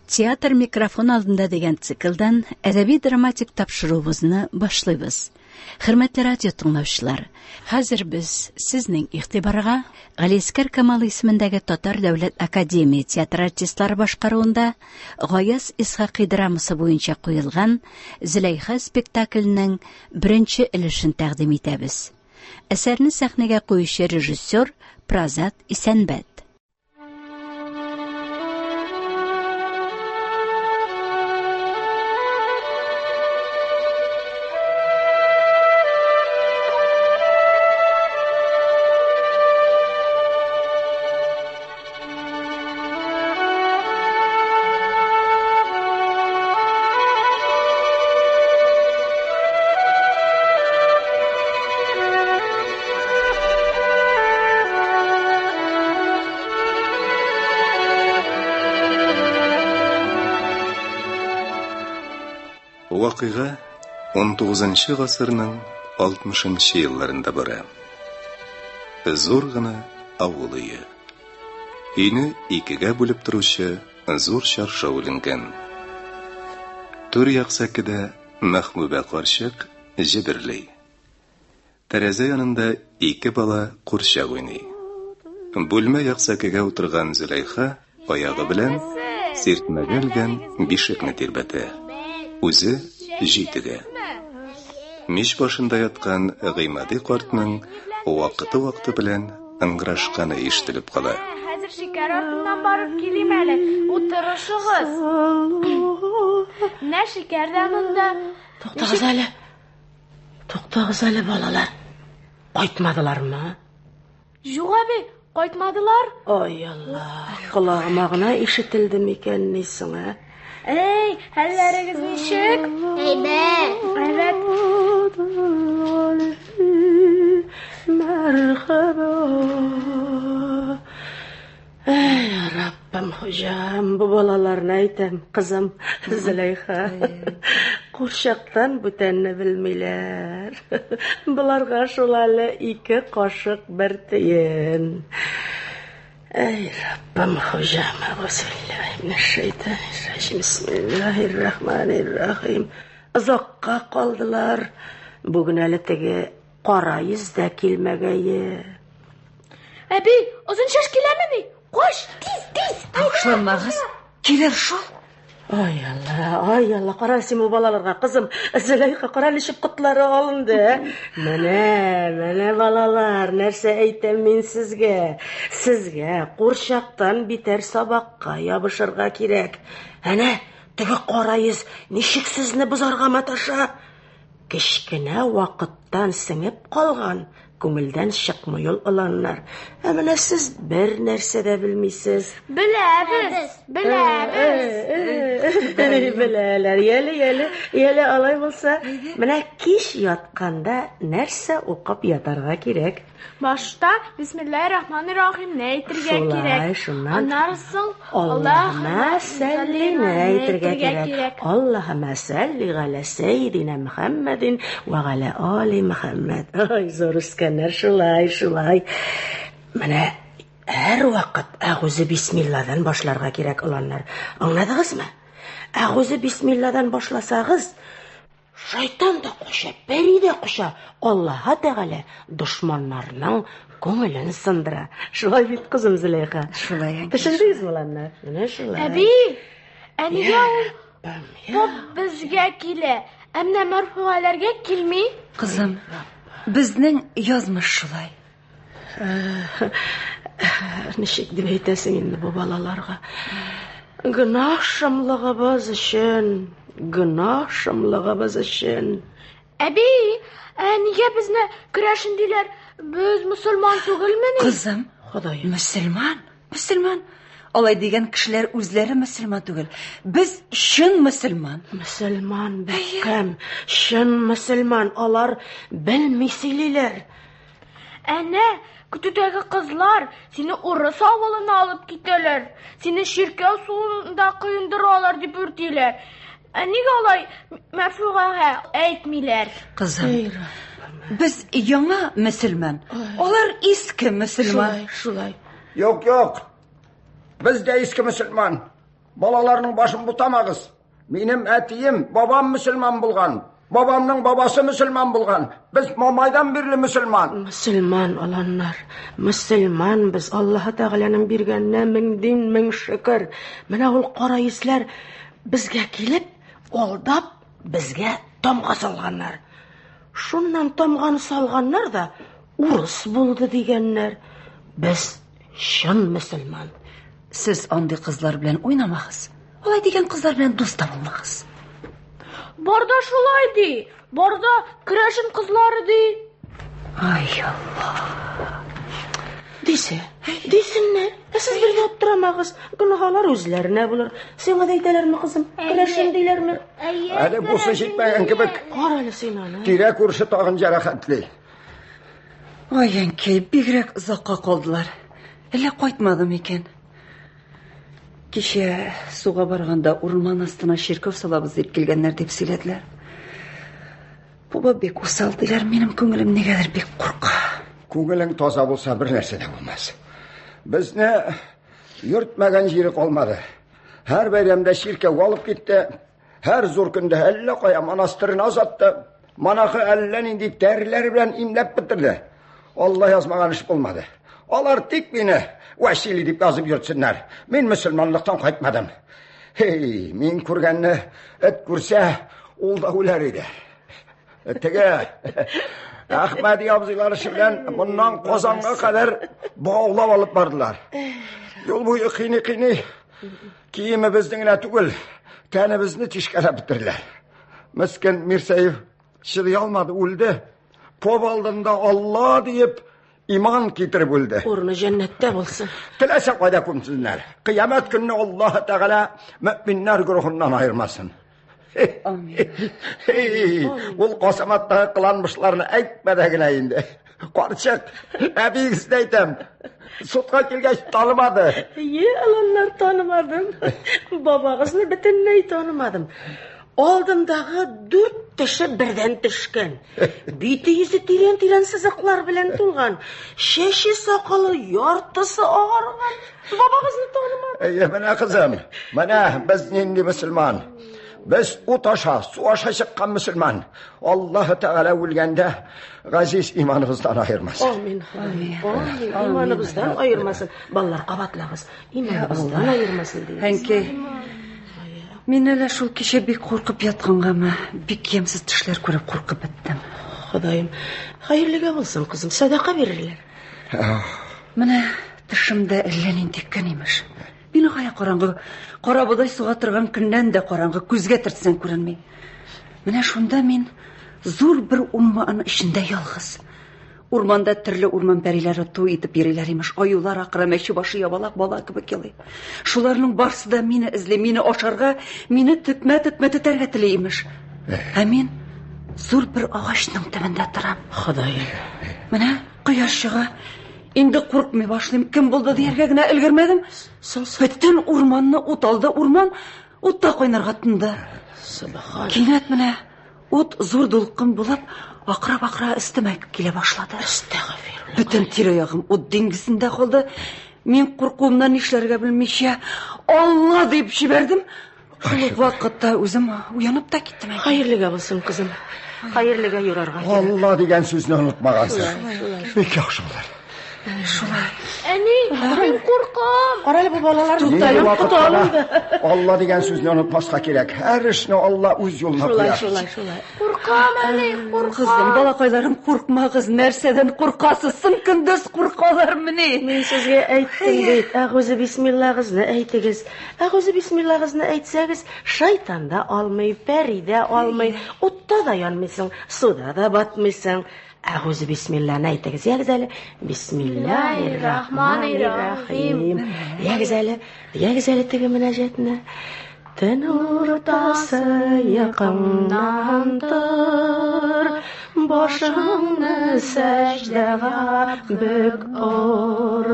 Театр микрофон алдында дигән циклдан әдәби-драматик тапшыруыбызны башлыйбыз. Хөрмәтле радио тыңлаучылар, хәзер без сезнең игътибарга Галискар Камал исемендәге Татар дәүләт академия театр артистлары башкаруында Гаяз Исхакый драмасы буенча куелган Зөләйха спектакленең беренче өлешен тәкъдим итәбез. Әсәрне сәхнәгә куючы режиссер Прозат Исәнбәт. Вакыйга 19-нчы гасырның 60-нчы елларында бара. Зур гына авыл өе. Өйне икегә бүлеп торучы зур чаршы бүленгән. Түр як сәкедә Мәхмүбә карчык җиберли. Тәрәзә янында ике бала курчак уйный. Бүлмә як сәкегә утырган Зөләйха аягы белән сиртмәгәлгән бишекне тирбәтә. Үзе җитегә. Мич башында яткан Гыймади картның вакыты белән ыңгырашканы ишетелеп кала. Хәзер шикәр артыннан барып килим әле. Утырышыгыз. Нә шикәр дә монда? Туктагыз әле балалар. Кайтмадылармы? Юк әби, кайтмадылар. Ой Алла, колагыма гына ишетелде микән ни соң? Эй, хәлләрегез ничек? Әйбәт. Мәрхәбә. Эй, Раббым, хуҗам, бу балаларны әйтәм, кызым Зөләйха. Курчактан бүтәнне белмиләр. Буларга шул әле 2 кашык бер тиен. Эй, Раббым, хуҗам, бисмиллаһир-рахманир-рахим. Озакка калдылар. Бүген әле теге кара йөз дә килмәгәе. Әби, озын шаш киләмени? Кош, тиз. Ташламагыз, килер шул. Ай Алла, кара син бу балаларга, кызым. Зөләйха кара лишеп котлары алынды. Менә балалар, нәрсә әйтәм мин сезгә? Сезгә курчактан битәр сабакка ябышырга кирәк. Әнә, теге кара йөз ничек сезне бозарга маташа? Кечкенә вакыттан сеңеп калган, күңелдән чыкмый ул аланнар. Ә менә сез бер нәрсә дә белмисез. Беләбез. Беләләр, яле алай булса, менә кич ятканда нәрсә укып ятарга кирәк? Башта бисмиллаһир-рахманир-рахим әйтергә кирәк. Шуннан Аннан Аллаһумма салли әйтергә кирәк. Аллаһумма салли галә сәйдинә Мөхәммәдин ва галә али Мөхәммәд. Ай, зур үскәннәр, шулай. Менә һәр вакыт әгүзе бисмилладан башларга кирәк уланнар. Аңладыгызмы? Әгүзе бисмилладан башласагыз, шайтан да куша, пәри дә куша. Аллаһ Тәгалә дошманнарның күңелен сындыра. Шулай бит, кызым Зөләйха. Шулай. Төшендегезме, уланнар? Менә шулай. Әби, әнигә ул безгә килә. Әмма мәрхүмәләргә килми. Кызым, безнең язмыш шулай. Ничек дип әйтәсең инде бу балаларга? Гынах шымлыгыбыз өчен. Әби, нигә безне көрәшен диләр? Без мусульман түгелмени? Кызым, Ходаем. Мөселман. Алай дигән кешеләр үзләре мөселман түгел. Без чын мөселман. Мөселман бәкәм, чын мөселман. Алар белми сөйлиләр. Әнә, көтүдәге кызлар сине урыс авылына алып китәләр. Сине ширкәү суында кыендыралар дип үртиләр. Нигә алай мәрфугага әйтмиләр? Кызым, без яңа мөселман. Алар иске мөселман. Шулай. Yok. Biz de eski Müslüman. Балаларның башын бутамагыз. Минем әтием, бабам мөселман булган. Babamның babası Müslüman bulgan. Biz mamaydan birli Müslüman. Müslüman olanlar. Müslüman biz Allah Teala'nın bergenine min din min şükür. Mena ol qara isler bizge kelip, oldap bizge tamga salganlar. Şundan tamgany salganlar da urus buldu degenler. Biz şın Müslüman. Siz andi kızlar bilen oynamagız. Olay degen kızlar bilen dost bolmagız. Barda şulaydı. Barda kreşin kızları di. Ay Allah. Desinler. Siz bir oturamagız. Günahlar özlerine bulur. Sana deydiler mi kızım? Kreşin deyler mi? Hadi bu seçitmeyen kibik. Qaralı sen ana. Direk uruşu tağın jarakatli. Ay enkey, bigrek uzakka kaldılar. Ele qaytmadım eken. Kişe suğa barganda orman astına şirkov salabız deyip kelgenler dep söylediler. Baba bek usal diler, menim köngülüm negadir bek qurqa. Көңілің таза болса бір нәрсе де болмас. Бізді yürtmegen jeri kalmadı. Her bayramda şirke alıp gitti. Her zor günde elle koya manastırını azattı. Manakı ellen indip derileri bilen imlep bitirdi. Allah yazmagan iş olmadı. Onlar tek beni vesile edip yazıp yürtsünler. Men Müslümanlıktan kaytmadım. Hey, men kurganni et kursa ol da ular edi. Tege Ahmedi abzılar bilen bundan Qozonga kadar bağlab alıp bardılar. Yol boyu kıyni kiyimi bizden tugul, tenimizni tişkara bitirdiler. Miskin Mirsayev şiray almadı, öldü. Pop aldığında Allah deyip iman getirip öldü. Ornu cennette bulsun. Tilese koyda kumsunlar. Kıyamet günü Allah Teala müminler grubundan ayırmasın. Amin. Bu qasamatda kılanmışlarını aytmadagina indi. Qarçık, abingizni aytam. Sutqa kelgach tanımadı. Alanlar tanımadım. Babağızını bütünley tanımadım. Oldumdağı 4 tişi birden tişken. Biti yüzü tiren sızıklar bilen tulgan. Şeşi sakalı yartısı ağırgan. Babağızını tanımadım. Mana kızım, mana biz endi Müslüman. Biz o taşa, su aşa çıkan Müslüman. Allah Teala ölgende gaziz imanımızdan ayırmasın. Amin. İmanımızdan ayırmasın. Ballar qabatlağız. İmanımızdan ayırmasın deyimiz. Henke, men ele şol kişe bek korkup yatqanğa mı, bek yemsiz tişler görüp korkup bittim. Xudayım, hayırlıga bolsun kızım, sadaka verirler. Mana tişimde ellenin tekkan imiş. Beni qaya qarаңғы, qara buday suğa turgan gündən de qarаңғы көзгә tirtsen күренмей. Mana şunda men zor bir ummanın içinde yalğız. Ormanda türlü orman pəriləri toy etib yeriler imiş. Ayular aqıra məşi başı yabalaq bala gibi kelay. Şularның barsı da meni izle, meni aşarğa, meni tütmə tütərgə tileymiş. Amin. Zor bir ağaçның tibində turam. Xudayım. Mana quyosh çığa. Endi qo'rqmay boshlayim. Kim bo'ldi deyarga gina ilgirmadim. Bütün ormanni o't oldi. Orman o'tda qo'ynarga tindi. Subhan. Keyin mana o't zo'r do'lqin bo'lib, aqra istimak kela boshladi. Estağfirullah. Bütün tir-oyog'im o't dengizida qoldi. Men qo'rquvimdan ishlarga bilmishya Allah deb jiberdim. Shu vaqtda o'zim uyanib da ketdim. Hayırlıga bolsun kızım. Hayırlıga yurarga. Allah degan so'zni unutmagansın. Bek yaxshi bo'lar. Ani, ben korkam. Qaralı bu balalar Endi vaqtda Allah degan so'zni unutmasqa kerak. Har ishni Allah o'z yo'luna qo'yar. Şulay. Korkam ani, korkam. Kızım, balaqaylarım qorqmag'iz, narsadan qo'rqasiz, simkindis qo'rqalar meni. Men sizga aytdim deyt. A'uzu bismillah'izni aytdigiz. A'uzu bismillah'izni aytsangiz, shaytonda olmay, parida olmay, o'tda da yonmaysan, suvda da batmaysan. A'uzu bismillah'ni aytdigiz. Yagzali Bismillahirrahmanirrahim. Yagzali tigi munajatni. Ten o'rtasi yaqindandir, boshingni sajdaga buk ur,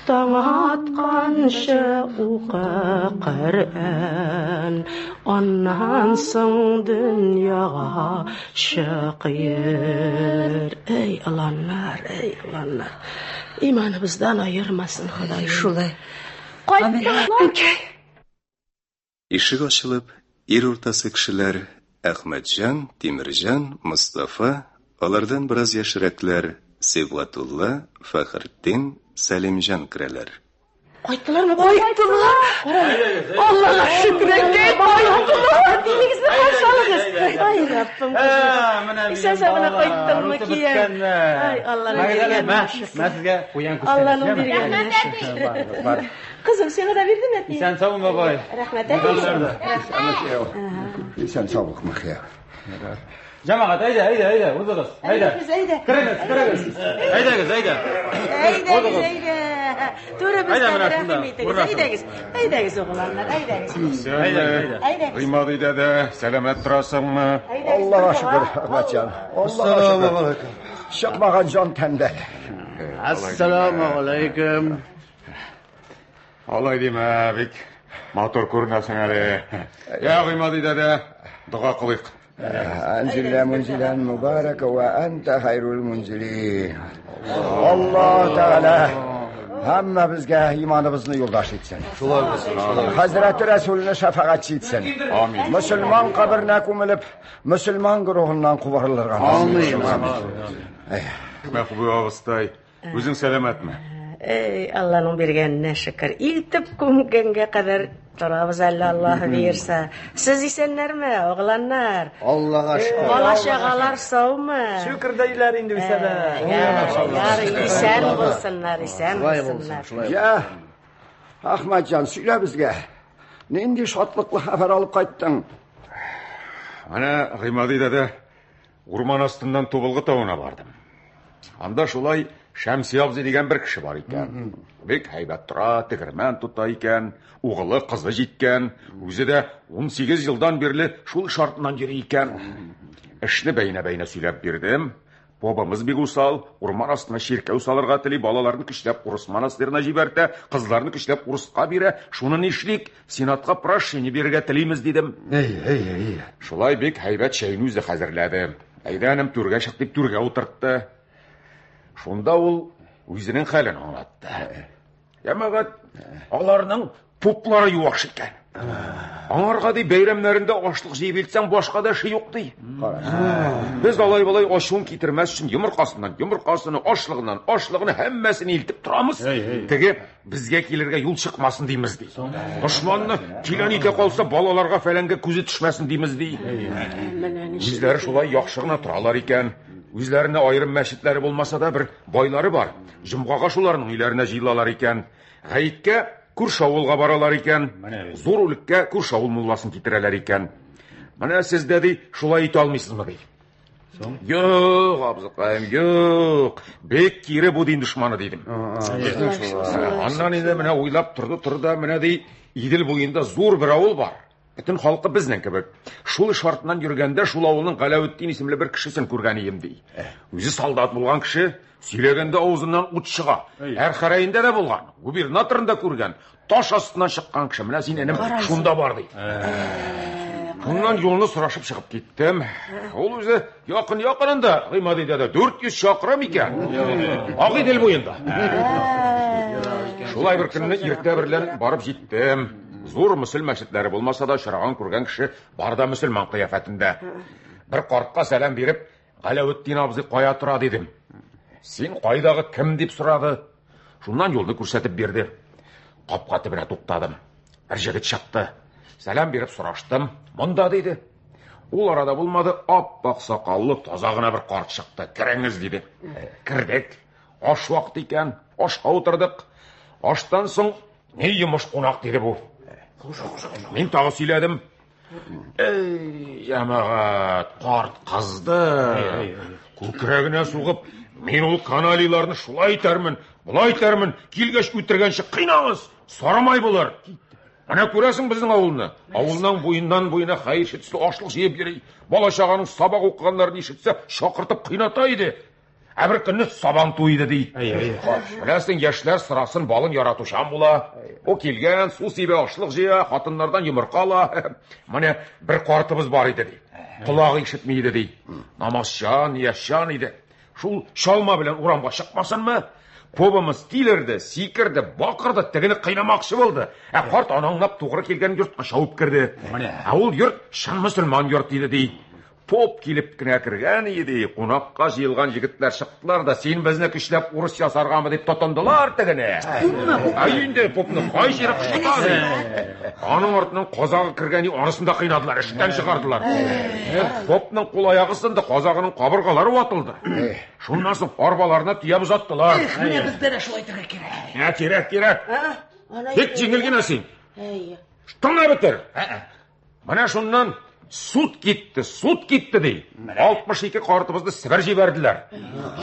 tong atqancha o'qi Qur'on, ondan so'ng dunyoga shiqir. Ey alanlar, imanimizdan ayırmasın Xudoy. Shulay. Qaytdilar. Ишек ачылып, ир уртасы кешеләр Әхмәтҗан, Тимирҗан, Мустафа, алардан бераз яшьрәкләр Сибгатулла, Фәхретдин, Сәлимҗан керәләр. Кайттылармы? Кайттылар. Аллаһка шөкр әйтәм. Кайттылар. Динегезне каршы алыгыз. Ай, Раббым. Исән сабына кайттыңмы киям? Ай, Аллаһның биргән. Мен сезгә куян күрсәтәм. Аллаһның биргән. Кызым, сиңа да бирдем әти. Исән саумы, бабай? Рәхмәт әти. Исән саулык мөхия. Җәмәгать, әйдә, узыгыз. Әйдә. Керегез. Әйдәгез. Турыбыздан рәхим итегез. Әйдәгез угыллар, әйдәгез. Гыймады дәдә, сәламәт торасыңмы? Аллаһка шөкер, Әхмәтҗан. Аллаһка шөкер. Чыкмаган җан тәндә. Ассаламу алейкум. Алай димә, бик матур күренәсең әле. Я Гыймады дәдә, дуга кылыйк. أنزل منزلا مباركا وأنت خير المنزلين الله تعالى hamma bizga iymonimizni yo'ldosh etsin. Hazrati Rasulni shafaatchi etsin. Amin. Musulmon qabrina ko'milib, musulmon guruhidan quvarilgan. Amin. Mahbuba avstay, o'zing salomatmi? Ey, Allohning berganiga shukr. Iltib ko'mganga qadar turamiz, Alloh bersa. Siz esenlarmi, o'g'lanlar? Allohga shukr. Bola chaqalar sog'mi? Shukr deylar endi bizlar. Yar isen bo'lsinlar, isen bo'lsinlar. Ya, Ahmadjon, söyle bizga. Nindi shotliqli xabar olib qaytding? Mana G'imadi dada, o'rmon ostidan To'bilg'i tog'una bordim. Анда шулай Шәмси абзый дигән бер кеше бар икән. Бик һәйбәт тора, тегермән тота икән, угылы кызы җиткән, үзе дә 18 елдан бирле шул шартыннан йөри икән. Эшне бәйнә сөйләп бирдем. Бабамыз бик усал, урман астына ширкәү салырга тели, балаларны көчләп урыс монастырына җибәртә, кызларны көчләп урыска бирә. Шуны нишлик? Сенатка прошение бирергә телибез дидем. Эй. Шулай бик һәйбәт чәйне үзе хәзерләде. Әйдәнем түргә чык дип түргә утыртты. Шунда ул үзенең хәлен аңлатты. Ямагат, аларның пуплары юаш икән. Аңарга ди бәйрәмнәрендә ашлык җыйып илсәң, башка да эше юк ди. Без алай-болай ачуын китермәс өчен йомыркасыны, ашлыгыннан, ашлыгыны һәммәсен илтеп торамыз. Теге безгә килергә юл чыкмасын димез ди. Дошманны килән итә калса, балаларга фәләнгә күзе төшмәсен димез ди. Үзләре шулай яхшы гына торалар икән. Үзләренә айрым мәчетләре булмаса да бер байлары бар. Җомгага шуларның өйләренә җыелалар икән. Гаеткә күрше авылга баралар икән. Зур үлеккә күрше авыл мулласын китерәләр икән. Менә сез дә ди, шулай итә алмыйсызмы ди? Юк, абзыкаем, юк. Бек кире бу дин дошманы дидем. Аннан инде менә уйлап торды, менә ди, Идел буенда зур бер авыл бар. Бөтен халкы безнең кебек. Шул шартыннан йөргәндә шул авылның Галәветдин исемле бер кешесен күргән идем ди. Үзе солдат булган кеше, сөйләгәндә авызыннан ут чыга. Һәр хәрәендә дә булган. Губернаторында күргән. Таш астыннан чыккан кеше. Менә син энем шунда бар ди. Шуннан юлны сорашып чыгып киттем. Ул үзе якынында, Гыймады дәдә 400 чакрым икән. Агыйдел буенда. Шулай бер көнне иртә берлән барып җиттем. Зур мөсел мәчетләре булмаса да шыраган күргән кеше барда мөселман кыяфәтендә. Бер картка сәлам биреп, Галәветдин абзый кая тора дидем. Син кайдагы кем дип сорады. Шуннан юлны күрсәтеп бирде. Капка төбенә туктадым. Бер җегет чыкты. Сәлам биреп сораштым. Монда диде. Ул арада булмады, ап-ак сакаллы, таза гына бер карт чыкты. Кереңез диде. Кирдек. Аш вакыт икән. Ашка утырдык. Аштан соң ни йомыш кунак диде бу. Мин тагы сөйләдем. Эй, ямагат, карт кызды. Күкрәгенә сугып, мин ул каналиларны шулай итәрмен, булай итәрмен, килгәч үтергәнче кыйнагыз, сарамай булыр. Ана күрәсең безнең авылны. Авылның буеннан буена хәйр төсле ашлык җыеп йөри. Бала чаганың сабак укыганнарын ишетсә, чакыртып кыйната иде. Бер көнне сабан туйды ди. Беләсең, яшьләр сырасын балын яратучан була. О килгән, су сибә, ашлык җыя, хатыннардан йомырка ала. Менә бер картыбыз бар иде ди. Колагы ишетми иде ди. Намазчан, яшьчан иде. Шул чалма белән урамга чыкмасынмы? Попымыз тилерді, секірді, бақырды, тігіні қайнамақшы болды. Қарт анаңлап туғыры келген юртқа шауып кірді. Ол юрт шын мұсылман юрт еді дей. Поп келіп кіне кірген еді, қонаққа жиылған жігітлер шықтылар да, сен бізні күшлеп ұрыс ясарғамы деп тұтындылар тігіне. Айында попны қай жері қыштады. Аның артынан қозағы кіргені анысында қайнадылар, іштен шығардылар. Попның қол аяғы сынды, қозағының қабырғалары уатылды. Шуннан соң арбаларына тия бұзаттылар. Міне біздер шулай керек. Керек. Тек жеңілген әсен. Тыңа бітір. Мына шуннан суд кетті дей. 62 қартымызды Сібір жіберділер.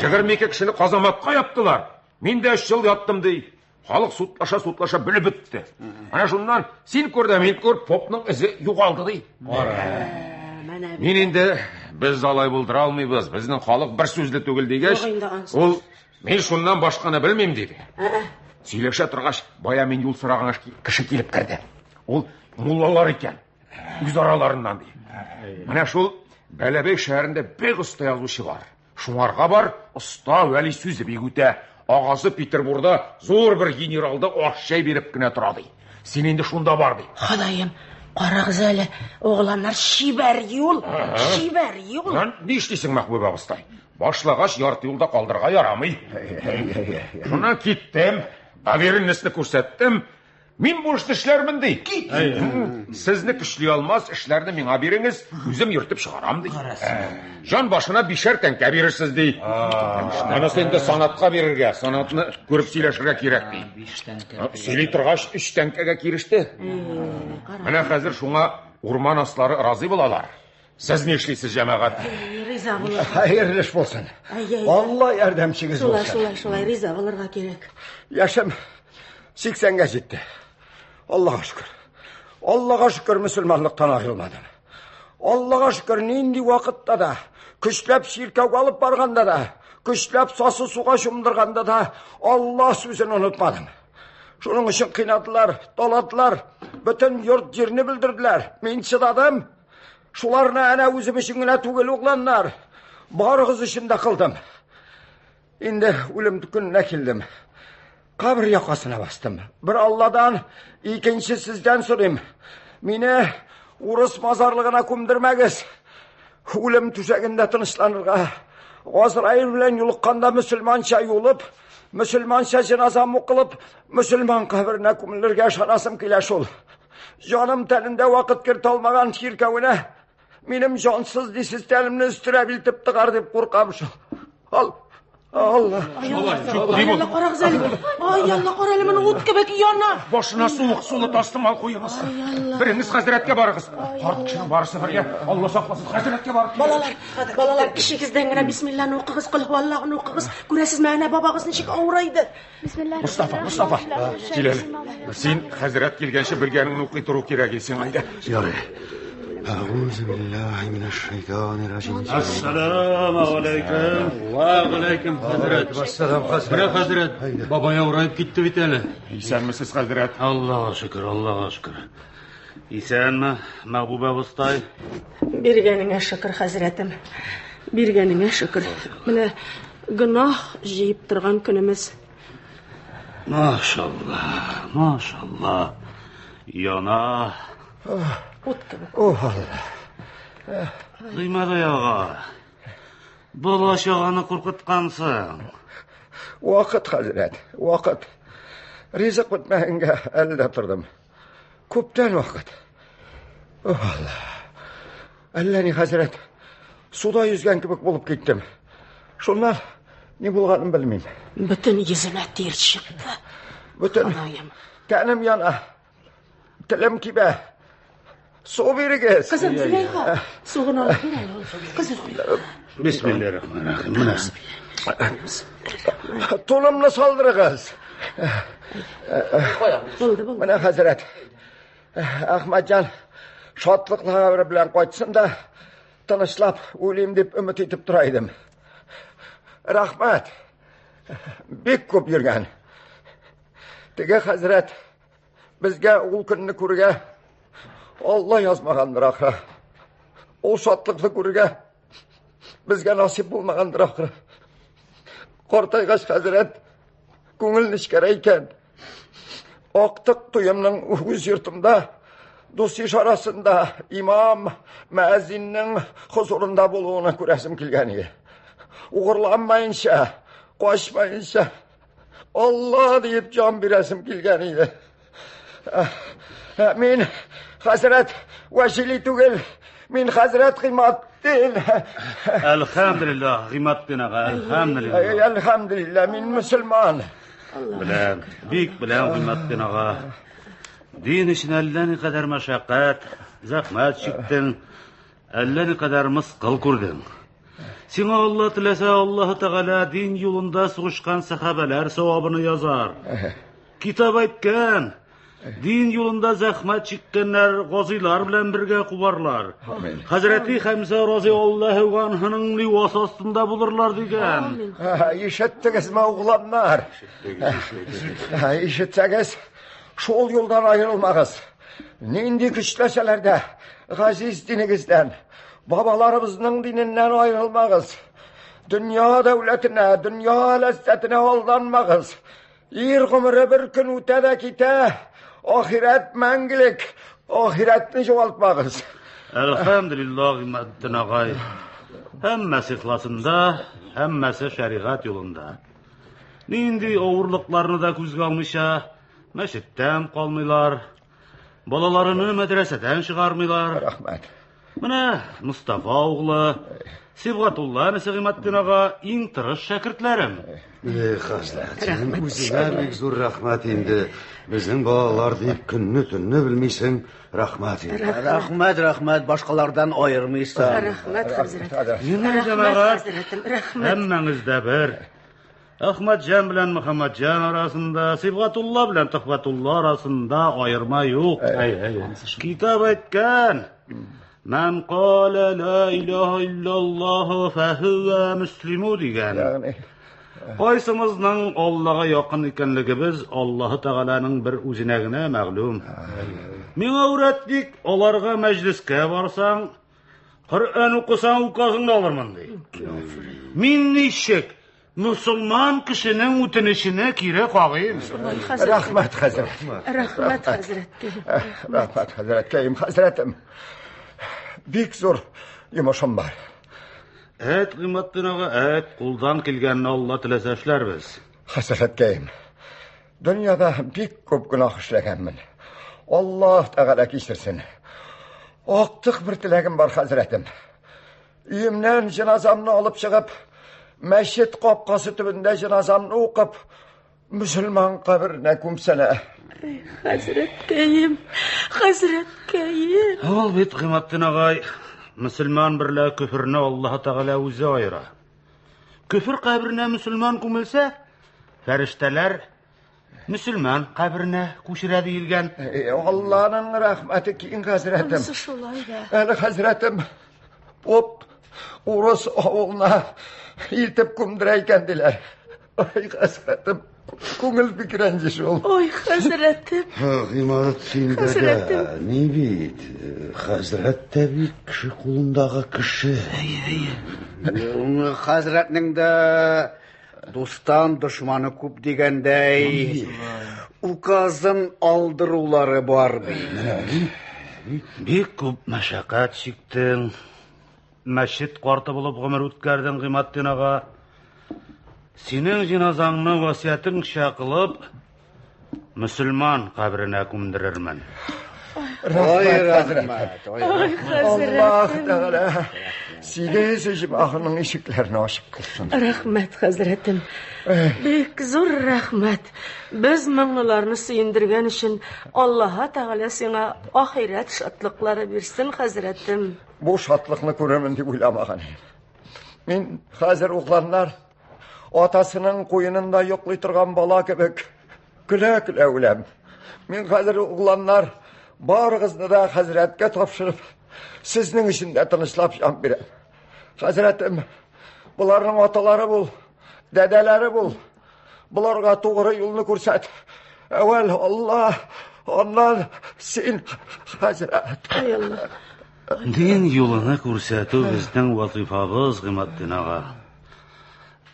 22 кішіні қазаматқа яптылар. Мен де 3 жыл яттым дей. Халық сутлаша біліп бітті. Ана шуннан сен көрді, мен көріп, попның ізі юғалды дей. Мен енді біз алай болдыра алмайбыз. Біздің халық бір сөзді төгіл дегеш, ол мен шуннан башқаны білмем деді. Сөйлекші тұрғаш, бая мен юл сұраған кіші келіп кірді. Ол муллалар екен. Үз араларынан дей. Мына шул Бәләбек шәрінде бек ұста язушы бар. Шуңарға бар, ұста вәли сөзі бегуті. Ағасы Петербурда зор бір генералды орысшай беріп кіне тұрады. Сен енді шунда бар дей. Құдайым, қарағыз әлі, оғланлар шибәр ел. Не іштейсің Махбуба Құстай? Башлағаш ярты юлда қалдырға ярамай. Шуна кеттім, әверінісіні көрсеттім. Мен бұл ішті ішлермін дей. Сізні күшлей алмас ішлерді мен аберіңіз, өзім ертіп шығарам дей. Жан башына 5 тәңке берірсіз дей. Ана сенді санатқа берірге, санатыны көріп сөйлешірге керек дей. Сөйлей тұрғаш 3 тәңкеге керішті. Мына қазір шуңа урман аслары разы болалар. Сіз не ішлейсіз жамағат? Риза болар. Хайырлыш болсын. Алла ярдәмшігіз болсын. Шулай, риза боларға керек. Яшым 80-ге жетті. Аллаға шүкір мұсылманлықтан айырылмадым. Аллаға шүкір нендей уақытта да, күшләп ширкәуге алып барғанда да, күшләп сасы суға шумдырғанда да, Алла сөзін ұнытмадым. Шуның үшін қинадылар, таладылар, бүтін йорт жеріне білдірділер. Мен шыдадым. Шуларына әне өзім үшін генә түгел оғланлар. Барығыз үшін де қылдым. Енді өлімді күніне келдім. Қабір яқасына бастым. Bir Алладан, ikінші сізден сұрайым. Мені урыс мазарлығына көмдірмәгіз. Өлім түшегінде тынышланырға. Азраил білен юлыққанда мүсілманша юлып, мүсілманша женазам оқылып, мүсілман қабіріне көмілерге шанасым келеш ол. Жаным тәлінде вақыт керт алмаған ширкәуіне, менім жансыз дейсіз тәлімні үстіре білтіп тұғар деп қорқам шол. Allah. Ayalla qaraq zəlim. Ayalla qaralimin ot kebek yana. Başına soğuk sulu tastım al koyunuz. Biriniz Hazretke barığız. Hart kişinin barısı birge. Allah saklasın Hazretke barıq. Balalar kişikizden gene Bismillah'ını oqığız, qıl Allah'ını oqığız. Görəsiz mənə babağız nişik avraydı. Bismillah. Mustafa. Gel. Sen Hazret gelgenşe bilgenini oqıy turu kerek sen ayda. Yare. أعوذ بالله من الشيطان الرجيم. السلام عليكم. وعليكم حضرت. السلام Hazret. Babaya uğrayıp gitti biteli. İsen misiniz Hazret? Allah'a şükür. İsen mi? Mahbuba Ustay. Birgenine şükür Hazretim. Birgenine şükür. Mine günah jiyip durgan günümüz. Maşallah. Yana. Allah. Duymadı yağa. Bulaş yağını korkutkansın. Vaqt Hazret, vaqt. Rizq bitməyinge əldə тұрдым. Көптен vaqt. Allah. Әлләни Hazret, суда yüzgen kibik bulup gittim. Şunlar ne bulğanım bilmeyim. Bütün yüzüme ter çıktı. Bütün tenim yana. Tilim kibe. Su veriniz. Kızım Züleyha, suğunu alıp verin. Kızım. Bismillahirrahmanirrahim. Tulumlu saldırınız. Buldu. Bana Hazret, Ahmetcan şatlıkla haberi bilen koytsun da tanışlap öleyim deyip ümit etip duraydım. Rahmet, bek köp yürgen. Tege Hazret, bizge ul gününü kurge Allah yazmağandır ahira. O şatlıklı kurge bizge nasip bulmağandır ahira. Kortaygaş Hazret, Көңіл нишкәр икән. Актык туйымның үз йортымда, дус ишарасында имам, мәзиннең хузурында булуына күрәсем килгән иде. Угырланмайынча, качмайынча, Алла дип җан бирәсем килгән иде. Мин хәзрәт Вәсили түгел, мин хәзрәт Гыйматтин. Әлхәмдүлиллаһ, Гыйматтин ага, әлхәмдүлиллаһ. Әлхәмдүлиллаһ, мин мөселман. Беләм, бик беләм Гыйматтин ага. Дин өчен әллә ни кадәр мәшәкать, зәхмәт чиктең, әллә ни кадәр мыскыл күрдең. Сиңа Алла теләсә, Аллаһ Тәгалә дин юлында сугышкан сахабалар савабын язар. Китап әйткән, дин юлында зәхмәт чиккәннәр газыйлар белән бергә кубарлар. Хәзрәти Хәмзә разыяллаһу анһының ливас астында булырлар дигән. Ишеттегезме, угыланнар? Ишетсәгез, шул юлдан аерылмагыз. Нинди көчләсәләр дә, газиз динегездән, бабаларыбызның диненнән аерылмагыз. Дөнья дәүләтенә, дөнья ләззәтенә алданмагыз. Ир гомере бер көн үтә дә китә. Ахирәт мәңгелек. Ахирәтне югалтмагыз. Әлхәмдүлиллаһ, Гыйматтин агай. Һәммәсе ихласында, һәммәсе шәригать юлында. Нинди авырлыкларны да күзгә алмыйча, мәчеттән калмыйлар. Балаларыны мәдрәсәдән чыгармыйлар. Рәхмәт. Менә Мустафа углы, Сибгатулла Гыйматтин ага иң тырыш шәкертләрем. Хәзрәт, үзеңә бик зур рәхмәт инде. Безнең балалар дип көнне-төнне белмисең, рәхмәт инде. Рәхмәт, башкалардан аермыйсың. Рәхмәт, хәзрәт. Менә җәмәгать, Хәзрәтем, рәхмәт. һәммәңез дә бер. Әхмәтҗан белән Мөхәммәтҗан арасында, Сибгатулла белән Төхфәтулла арасында аерма юк. Китап әйткән: "Ман кала ла илаһа илляллаһ фаһуа муслиму" дигән. Кайсымызның Аллага якын икәнлегебез Аллаһ Тәгаләнең бер үзенә генә мәгълүм. Миңа үрәтлек, аларга мәҗлескә барсаң, Коръән укысаң указыңны алырмын ди. Мин ничек мусулман кешенең үтенеченә кире кагыйм? Рәхмәт, хәзрәт. Рәхмәт, хәзрәткә. Рәхмәт, хәзрәткәем, хәзрәтем. Бик зур йомышым бар. Әт, Гыйматтин ага, әт, кулдан килгәнне Алла теләсә эшләрбез. Хәзрәткәем, дөньяда бик күп гөнаһ эшләгәнмен. Аллаһ Тәгалә кичерсен. Актык бер теләгем бар, хәзрәтем. Өемнән җиназамны алып чыгып, мәчет капкасы төбендә җиназамны укып, мөселман каберенә күмсәләр. Хәзрәткәем. Ул бит, Гыйматтин агай, мөселман берлә күферне Аллаһ Тәгалә үзе аера. Күфер каберенә мөселман күмелсә, фәрештәләр мөселман каберенә күчерә диелгән. Аллаһның рәхмәте киң, хәзрәтем. Шулай да. Әле хәзрәтем, урыс авылына илтеп күмдерә икән диләр. Ай, хәзрәтем, күңел бик рәнҗеш ул. Ой, хәзрәтем. Гыймарат синдә дә, ни бит? Хәзрәт тә бит кеше кулындагы кеше. Хәзрәтнең дә дустан дошманы күп дигәндәй, указын алдырулары бар бит. Бик күп мәшәкать чиктең. Мәчет карты булып гомер үткәрдең, Гыйматтин ага. Синең җиназаңны васиятыңча кылып, мөселман каберенә күмдерермен. Рәхмәт. Аллаһ Тәгалә сигез җибахының ишекләрен ачып кылсын. Рәхмәт, хәзрәтем. Бик зур рәхмәт. Без моңларны сөендергән өчен Аллаһ Тәгалә сиңа ахирәт шатлыклары бирсен, хәзрәтем. Бу шатлыкны күрермен дип уйламаган. Мин хәзер угланнар атасының куенында йоклый торган бала кебек көлә-көлә үләм. Мин хәзер угланнар барыгызны да хәзрәткә тапшырып, сезнең өчен дә тынычлап җан бирәм. Хәзрәтем, буларның аталары бул, дәдәләре бул. Буларга тугры юлны күрсәт. Әвәл Алла, аннан син, хәзрәт. Ай Алла. Дин юлыны күрсәтү безнең вазифабыз, Гыйматтин ага.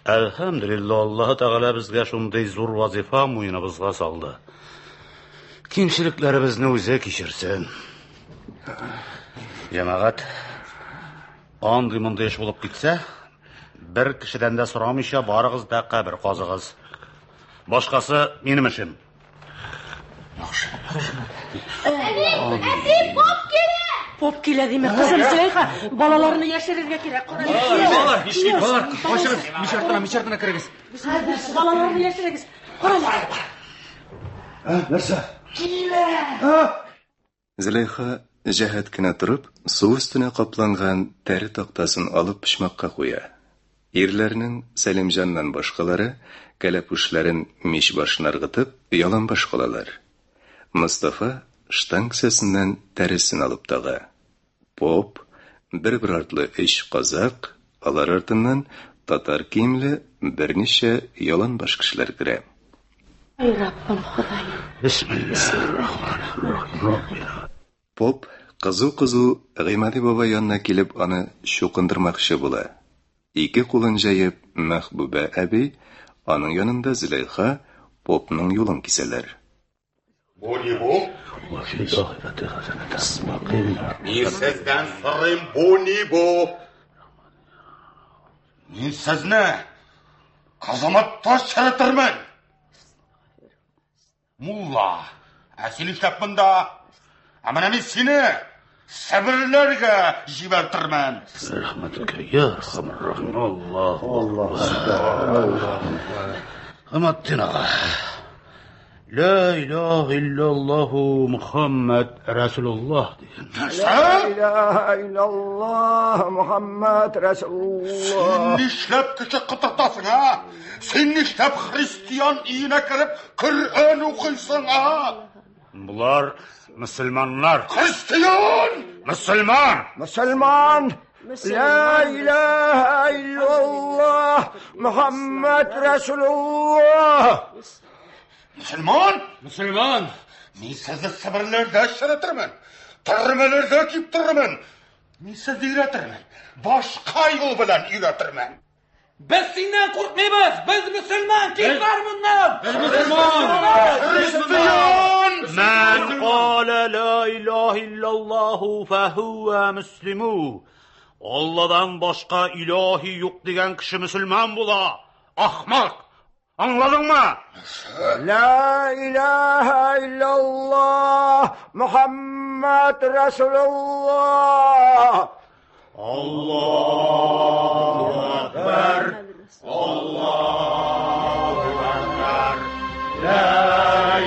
Elhamdülillah Allah Teala bizge şunday zor vazifa muyunubuzga saldı. Kimçiliklerimizni o'zi kechirsin. Jamoat andi munday ish bo'lib ketsa, bir kishidan da so'ramaycha borig'iz da qabr qozig'iz. Boshqasi mening ishim. Yaxshi. Pop keladi mi kızım Züleyha? Balalarını yaşırırga kerak. Balalar, işlik balalar. Başınız, mişartına kirigіз. Balalarını yaşırırız. Qoralar. Narsa? Зөләйха җәһәт кенә торып, су өстенә капланган тәре тактасын алып пешмәккә куя. Ирләрнең Сәлимҗаннан башкалары кәләпүшләрен мич башына ыргытып, яланбаш калалар. Мустафа штан кесәсеннән тәресен алып тага. Поп бер артлы 3 казак, алар артыннан татар киемле берничә яланбаш кешеләр керә. Ey Rabbim Xudoyim. Bismillahirrahmanirrahim. Поп кызу Гыймади бабай янына килеп аны шукындырмакчы була. Ике кулын җәеп Мәхбүбә әби, аның янында Зөләйха Попның юлын кисәләр. Bu ne bu? Мен sizden sorayım, bu ne bu? Men sizni qazamatda chiritirman. Mulla, asil ishlab bunda. Amana men seni sabrlarga jibartirman. Rahmatuka ya Arhamar Rahim. Allah. Amatina. La ilahe illallah Muhammed Resulullah degan. La ilahe illallah Muhammed Resulullah. Sen ishlab kishi qitirtasin ha? Sen ishlab Hristiyan uyuna kirib Qur'on o'qiysan ha? Bular Müslümanlar. Hristiyan! Müslüman. La ilahe illallah Muhammed Resulullah. Müslüman! Men sizni sabrlarda shiritirman. Tarmalarda kiptirman. Men sizni uyratirman. Boshqa yo'l bilan uyratirman. Biz sendan qo'rqmaymiz. Biz musulmon. Ketlar bundan. Hristiyan! Man qala la ilahe illallah fa huwa muslimu. Allah'dan başka ilahi yok diyen kişi Müslüman bula. Ahmak. Anladın mı? La ilahe illallah Muhammed Resulullah. Allahu Ekber. Allahu Ekber. La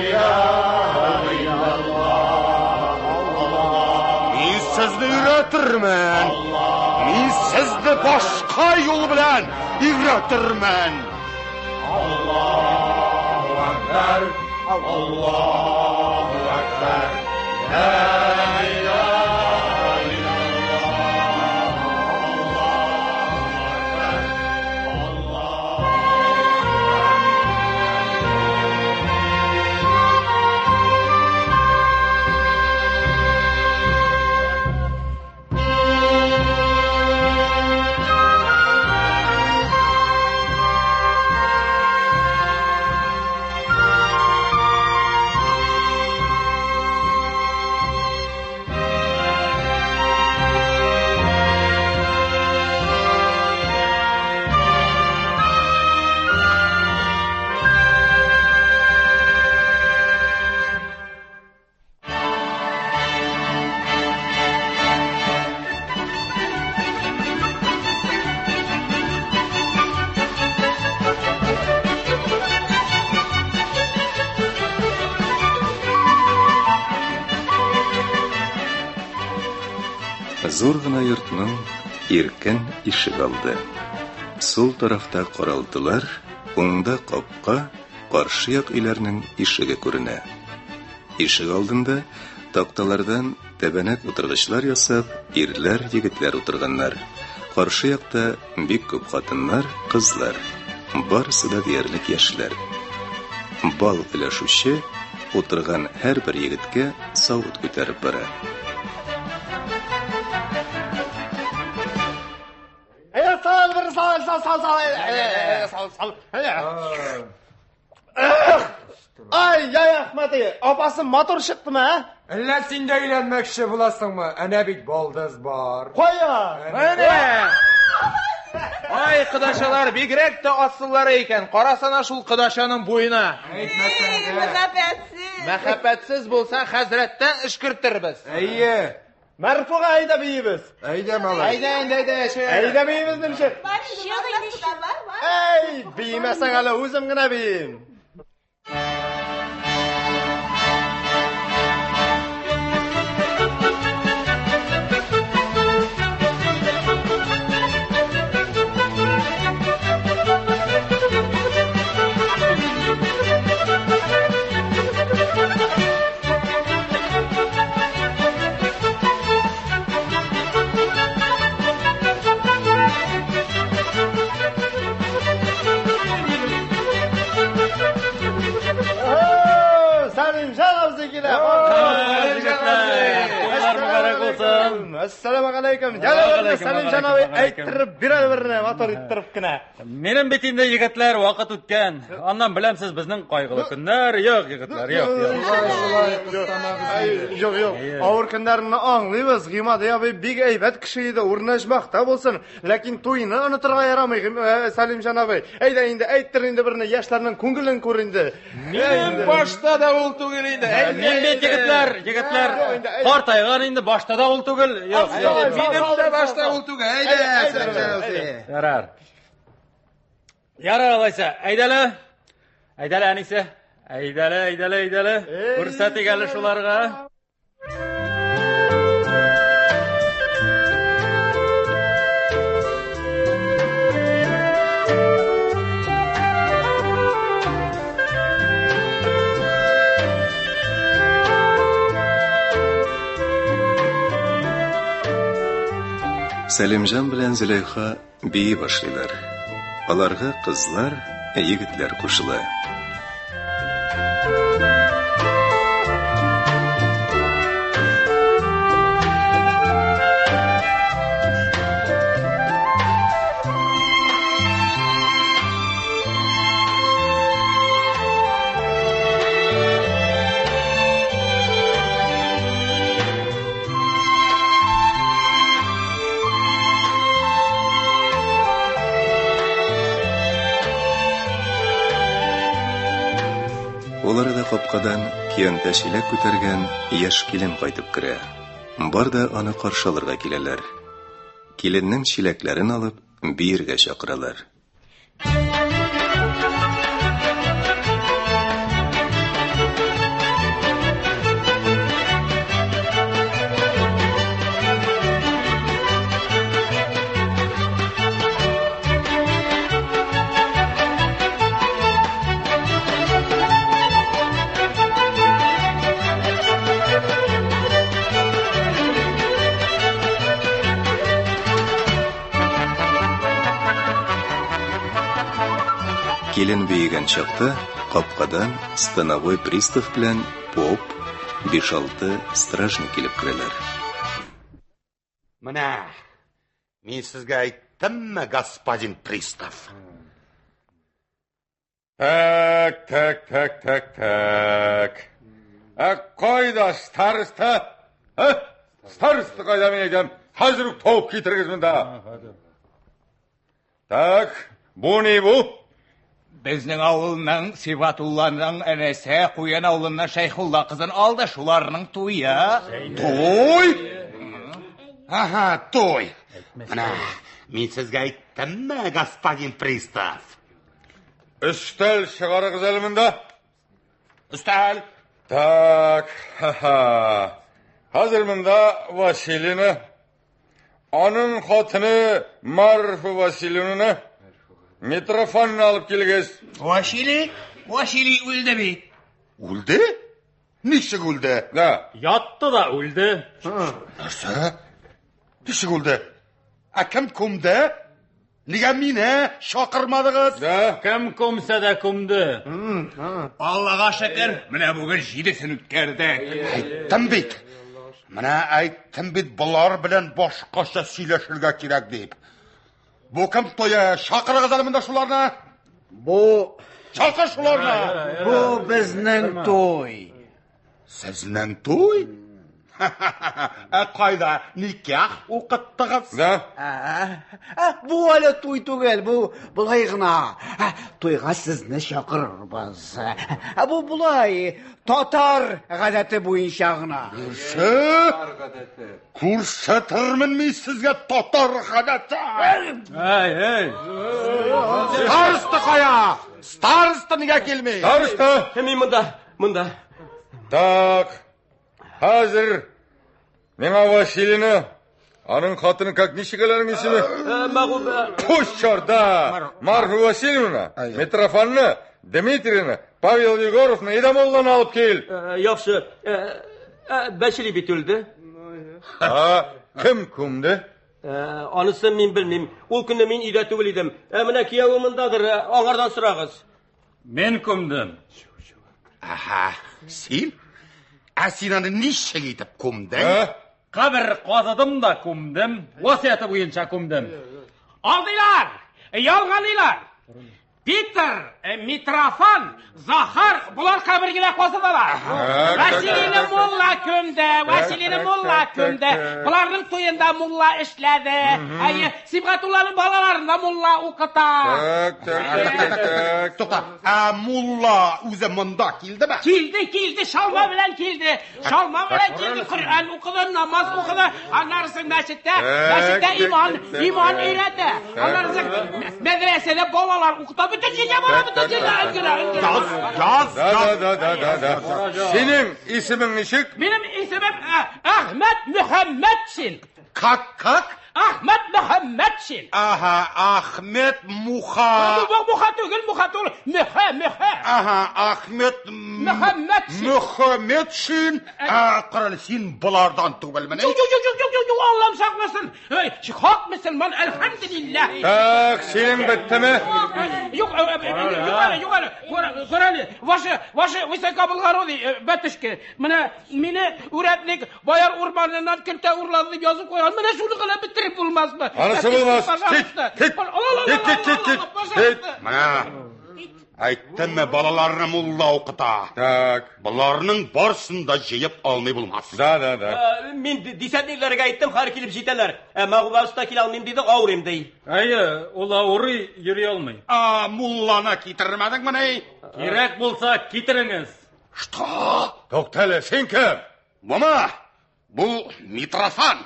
ilahe illallah. Men sizni uyratirman. Men sizni boshqa yo'l bilan uyratirman. Allahu Ekber. Allahu Ekber. La ilahe illallah. Allahu Зур гына йортның иркен ишек алды. Сул тарафта каралтылар, уңда капка, каршы як өйләрнең ишеге күренә. Ишек алдында такталардан тәбәнәк утыргычлар ясап, ирләр, егетләр утырганнар. Каршы якта бик күп хатыннар, кызлар. Барысы да диярлек яшьләр. Бал өләшүче утырган һәрбер егеткә савыт күтәреп бара. Sal. Ay, ya Ahmadi, apası motor çıktımı ha? Illa sen de uylanmakçı bulasınmı? Ana bir baldız var. Koya. Ana! Ay kıdaşalar bigrek de asılları eken. Qarasana şul kıdaşanın boyuna. Мәхәббәтсез булса хәзрәттән ишкерттербез. İyi. Marfuğa ayda beyimiz. Ayda malay. Ayda beyimiz nimşe. Ey, beymesen hala özüm gına beyim. Assalamu alaykum. Jalal Salim janobi ayttirib beradi motor ittirib kina. Mening betimda yigitlar vaqt o'tgan. Ondan bilamsiz bizning qayg'uli kunlar yo'q yigitlar, yo'q. Yo'q. Avur kunlarini anglaymiz. G'iymat yo'q, bek aybat kishi edi, o'rnashmoqda bo'lsin. Lekin to'yni unutirga yaramaydi Salim janobi. Ayda endi ayttir endi birini yoshlarning ko'ngilini ko'rindi. Men boshda da ul tugil edi. Men yigitlar, qortaygan endi boshda da ul tugil. Yo'q. Benim de başta ul tugil. Ayda. Yarar alaysa. Aydala anisi. Aydala. Fursati keldi shularga. Salimjon bilan Zulayxa biyi başlaylar. Alarga qizlar, yigitlar qo'shila. Олары да қапқадан киянтә шилек күтәргән яшь килен кайтып керә. Бар да аны каршыларга киләләр. Киленнең шилекләрен алып, биергә чакыралар. Келін бейген шақта, қапқадан становой пристав білән поп, 5-6 стражник келіп кірелер. Мына, мен сізге айттыммы, господин пристав? Так. Қайда старыста? Старысты қайда мен айтам? Қазір топ кетіргіз мұнда. Так, bu ne bu? Bizning avulning Sifatullohning enesi Quyan avulundan Shayxulloh qizini oldi, shularning to'yi. To'y? Aha, to'y. Mana, men sizga aytdimmi, господин пристав? Üstel шығарығыз әлімінде? Üstel. Так, Hazır mında Vasilini, onun xotini Marfa Vasilinini Mitrofan'ını alıp gelgez. Vasili öldü mi? Öldü? Niçin öldü? Yattı da öldü. Nasıl? Niçin öldü? Kim kumdu? Niye mine şakırmadınız? Kim kumsa da kumdu. Allah'a şükür, mine bugün jidesini ötkerdik. Aytdım bit. Mine aytdım bit, bular bilen başqaça söyleşirge kerak deyip. Bu kim toya? Şakırı kızarımında şularına. Bu... Şakır şularına. Bu bizning to'y. Sizning to'y? Qayda nikah o'qitdingiz? Bu hali to'y tugel, bu bulaygina. To'yga sizni chaqiribmiz. Bu bulay Tatar g'adati bo'yinchag'ina. Ko'rsatirminmi sizga Tatar g'adati? Hey. Starosta qo'ya. Starosta nega kelmay? Starosta, men munda. Так. Hozir menga Vasilini, aning xotini как nechigalaring ismi? Mag'uba. To'shchorda. Marfa Vasilina, Mitrofanni, Dmitriyni, Pavel Yegorovni Edamovdan olib kel. Yaxshi. Bashiri bitildi. Kim kumdi? Onisi men bilmayman. Ul kunda men uyda tug'il edim. Mana kuyovimindadir, onlardan so'rag'iz. Men kumdim. Aha, sen? Asinani nishaga yetib kumding? Qabr qozadim da kumdim. Vasiyati bo'yicha kumdim. Oldinglar, yolg'oninglar. Peter, Mitrofan, Zahar bular qabrga qozadilar. Vasilini mulla kumdi. Bularning to'yinda mulla ishladi. Sibg'atullaning bolalarini mulla o'qitar. Tak. To'xta. Mulla o'zi munda keldimi? Keldi, shalma bilan keldi. Qur'on o'qidi, namoz o'qidi. Anlarisi masjidda iymon o'rgatdi. Anlarisi madrasada bolalar o'qitib Da. Senin ismin nechik? Benim ismim Ahmet Muhammadsin. Kak? Ahmet Muhammadsin. Aha, Ahmet Muha. Muha tugul. Aha, Ahmet Muhammadsin. Qarali sen bulardan tug'ilmani. Yo'q, Alloh saqlasin. Haq musulmon, alhamdulillah. Tak, senin bittimi? Yo'q, ko'rali. Vashi высокоблагородный batishki. Mana meni uratnik Boyar o'rmonidan kilta urladi deb yozib qo'ygan. Mana shuni qilib bitirib bo'lmasmi? Anisi bo'lmas. Ket. Mana aytdimmi bolalarni mulla o'qita. Tak. Bularning borsini da jiyib olmay bo'lmas. Da. Men desantniklarga aytdim, har kelib jetalar. Mag'uba usta kela olmayman dedi, og'rim dey. Ular o'ri yuriy olmay. Mullani ketirmadingmi ne? Kerak bo'lsa ketiringiz. Что? To'xtala, sen kim? Bu Mitrofan.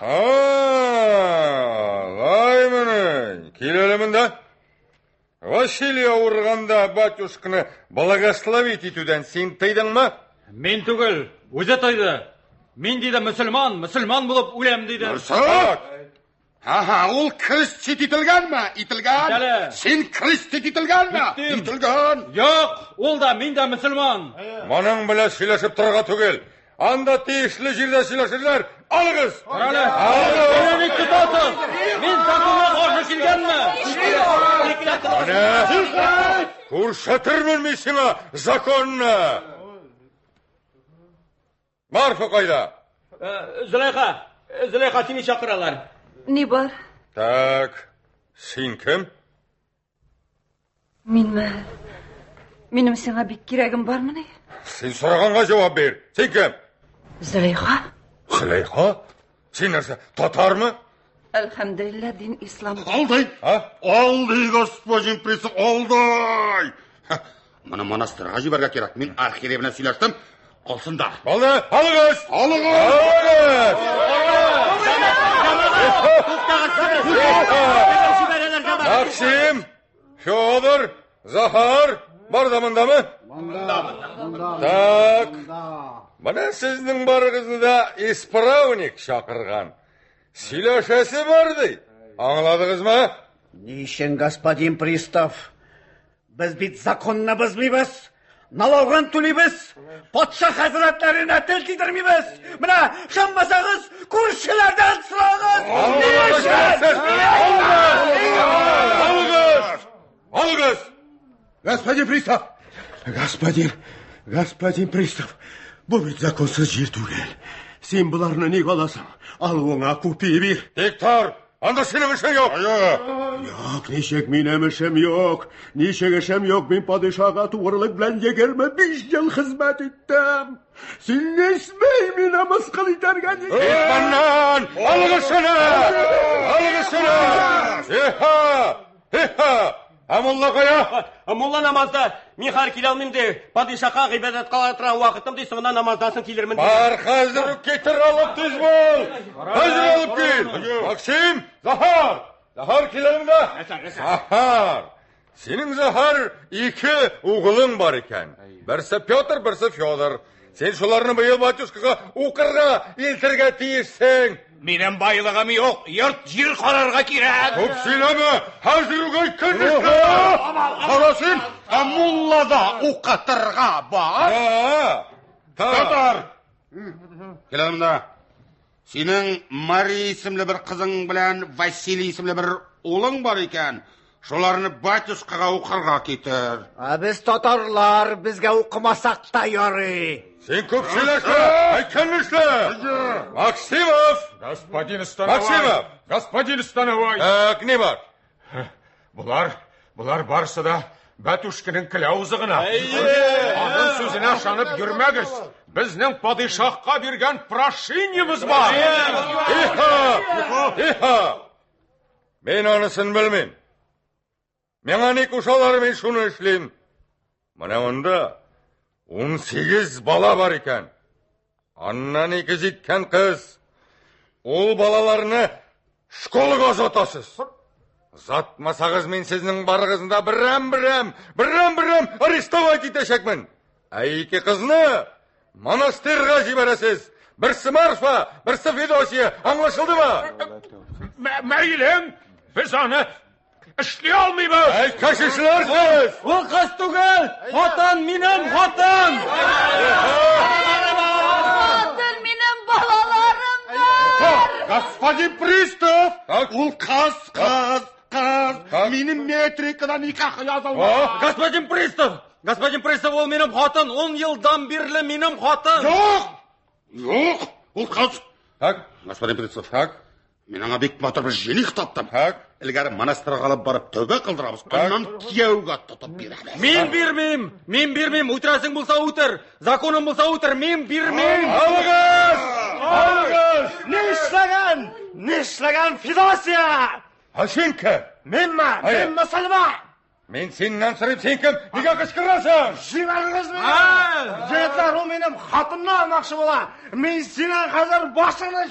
Voymini. Kelalimda. Vasiliya urganda batyushkani благословить etuvdan sen tiydingmi? Men tugul, o'zi to'ydi. Men deydi musulmon bo'lib o'lam deydi. Aha, ul krist etilganmi? Etilgan. Sen krist etilganmi? Etilgan. Yo'q, ulda menda musulmon. Mening bilan silashib turga tugil. Anda tegishli yerda silashinglar. Olg'iz. Meni tutasiz. Men zakonga qarshi kelganman. Ko'rsatirmanmi senga zakonni? Marfa qayda? Zulayxa seni chaqiralar. Ne bor? Tak. Sen kim? Menim senga bir keragim bormi? Sen so'raganga javob ber. Sen kim? Zulayxa. Sen narsa tatarmi? Alhamdulillah, din islom. Olday, господин пристав, olday. Mana monastirga jibarga kerak. Men arxiv bilan silashdim. Qolsinda. Bo'ldi, olg'iz. Maksim, Fyodor, Zahar, bor zamondami? Tak. Mana sizning borig'izni da ispravnik chaqirgan. Silashasi bordi. Angladingizmi? Nishin, господин пристав. Biz bit zakonni buzmaymiz. Nalog'an to'laymiz. Podshoh hazratlarini til tiydirmaymiz. Mana shanmasangiz ko'rishlardan so'rag'iz. Olg'iz. Господин пристав. Bu bir zakonsuz yer tugel. Sen bularni nega olasan? Al ona ko'pay ber. Tektor, Анда senin işin yok. Yok, nişek minem işim yok. Nişek işim yok. Ben padişaha tuğrılık bilen yegerme 5 yıl hizmet ettim. Sen nesmey mine mıskıl itergen. Gitmenden! Algısını! Algısını! İha! Amulla koya! Mulla namazda. Min har kilalmim de. Padişaha gıybet kalatıran vakitim de sonra namazdasın kilirmin. Bar hazır getir alıp tez bol. Hazır alıp gel. Maksim, Zahar. Zahar kilalımda. Zahar. Senin Zahar 2 oğlun var iken. Birisi Pyotr, birisi Fyodor. Sen şularını bıyıl batюшкаға uqırga iltirge tiyirsen. Benim baylığım yok. Yurt jir kararga kirek. Çok söyleme. Hazır uğay kırmışsın. Karasın. Mullada uqatırga var. Tatar. Kelamda. Senin Mari isimli bir kızın bilen Vasili isimli bir oğlun var iken. Şularını батюшкаға uqırga getir. Biz Tatarlar bizge okumasak da yarı. Sen көп сөйлешme, айтқанышты. Максимов! Господин Становой! Максимов! Господин Становой! Так, не бар? Бұлар барысы да Бәтушкінің кіляузығына. Ағын сөзіне ашанып жүрмәгіз. Бізнің падишаққа берген прошениеміз бар. Иха! Мен анысын білмейм. Мен анек ушаларымен шуны ішлейм. Мына онда 18 bala var iken. Annan 2 жеткен kız. Ol balalarını şkoluga zatasız. Zatmasağız men sizning barğızında birrem arestovat etешекмін. Iki kızını monastirga jiberasiz. Birsi Marfa, birsi Fedosiya. Anlaşıldı mı? Meylim, biz onu İşley almayız. Kaşışlarsınız. O kız tugel. Xotin minem xotin. Xotin minem balalarimdir. Господин Пристав. Ул kız. Benim metrikadan nikah yazılmaz. Господин Пристав, ол менің xotin. 10 yıldan birli менің xotin. Yok. Ул kız. Так. Господин Пристав. Так. Мен аңа бек батыр бір желік таптым. Ilgari monastirga alib borib tövbe qildiramiz. Ondan kuyovga tutib beramiz. Men bermem. O'tirasing bo'lsa o'tir. Zakonim bo'lsa o'tir. Men bermem. Algız! Ne ishlagan Fedosiya? Hashinka. Menma Salma. Men sendan sirib sen kim? Nega qichqirasan? Jibaringiz meni. Yigitlar, u mening xotinimni olmoqchi bo'lar. Men sening hozir boshingni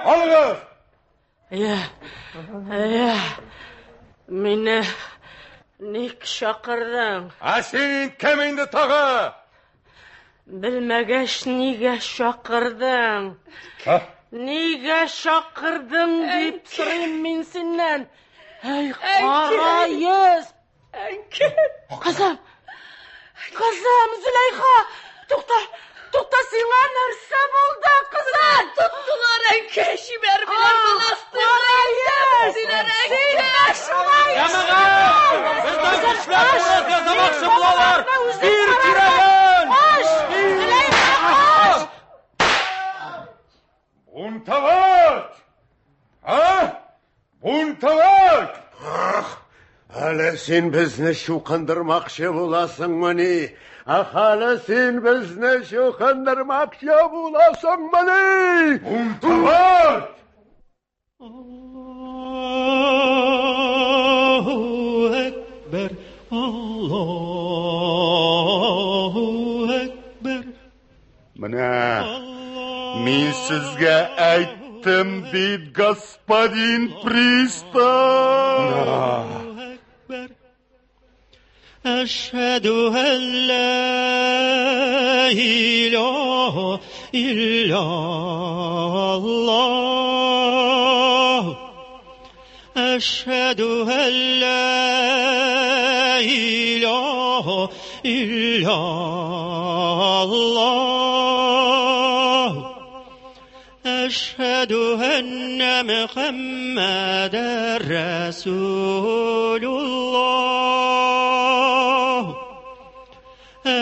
Algız! Meni nik chaqirdim. Senin kimingni tog'a? Bilmagach nega chaqirdim? Nega chaqirdim deb so'rayman men sendan. Ey qorayuz. Qizim Zulayxa, to'xta, senga narsa bo'ldi, qizim. Tuttular enkeşi verdiler monastirga. Sizler enkeş. Bizden güçler orası yazamakçı bulalar. Bir kireyin. Zulayxa, Buntavat! Buntavat! Hali sen bizni shu qandirmoqchi bo'lasingmi? Hali sen bizni shu qandirmoqchi bo'lasingmi? Buntavat! Allahu Ekber, Allahu Ekber. Mana men sizga aytdim deydi господин Пристав. Eşhedü en la ilahe illallah. Eşhedü en la ilahe illallah. Eşhedü enne Muhammeden Resulullah.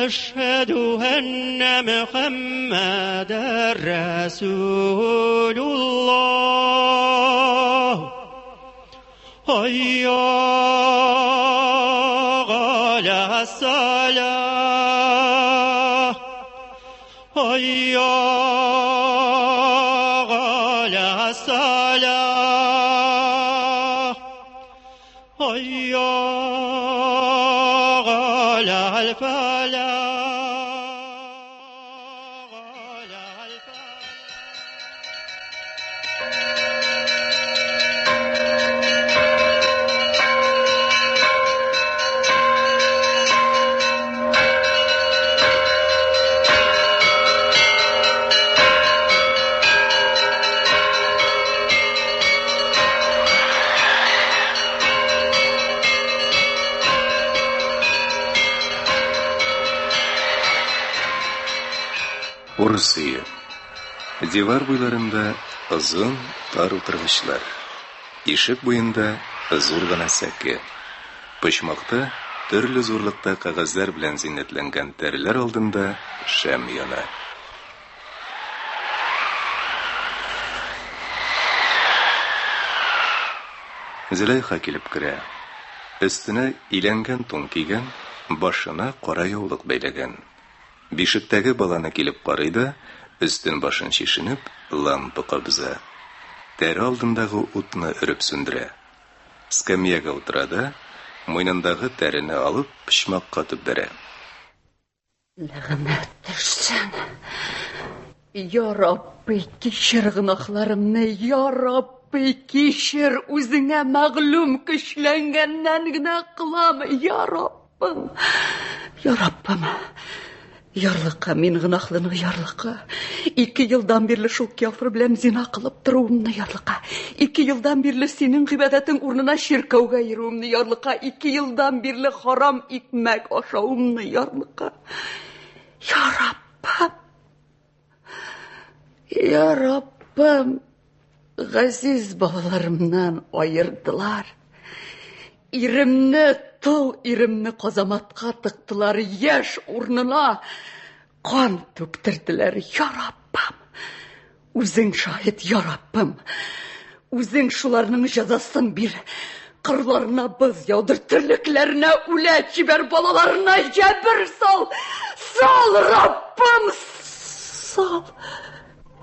أشهد أن محمدا رسول الله حي على الصلاة حي على الصلاة حي على الفلاح Урысия. Дивар буйларында озын тар утыргычлар. Ишек буенда зур гына сәке. Почмакта төрле зурлыкта кагазлар белән зиннәтләнгән тәреләр алдында шәм яна. Зөләйха килеп керә. Өстенә иләнгән тун кигән, башына кара яулык бәйләгән. Бишектәге баланы килеп карый да, өстен башын шишенеп, лампа кабыза. Тәре алдындагы утны өреп сүндерә. Скамьяга утыра да, муйнындагы тәрене алып, почмакка төбдерә. Ләгънәт төшсен. Я Рабби, кичер гынахларымны, я Рабби, кичер, үзеңә мәгълүм көчләнгәннән генә кылам, я Раббым. Я Раббым. Ярлыкка, мин гынахлыны ярлыкка. 2 елдан бирле шул кяфыр белән зина кылып торуымны ярлыкка. 2 елдан бирле синең гыйбадәтең урынына ширкәүгә йөрүемне ярлыкка. 2 елдан бирле харам икмәк ашавымны ярлыкка. Я Раббым. Я Раббым. Газиз балаларымнан айырдылар. Иремне тол, иремне казаматка тыктылар, яшь урнына кан төктөрдүләр. Я Раббым, үзең шахид, я Раббым. Үзең шуларның җәзасын бир. Кырларына быз яудыр, терлекләренә үләт җибәр, балаларына җәбер сал. Сал, Раббым, сал.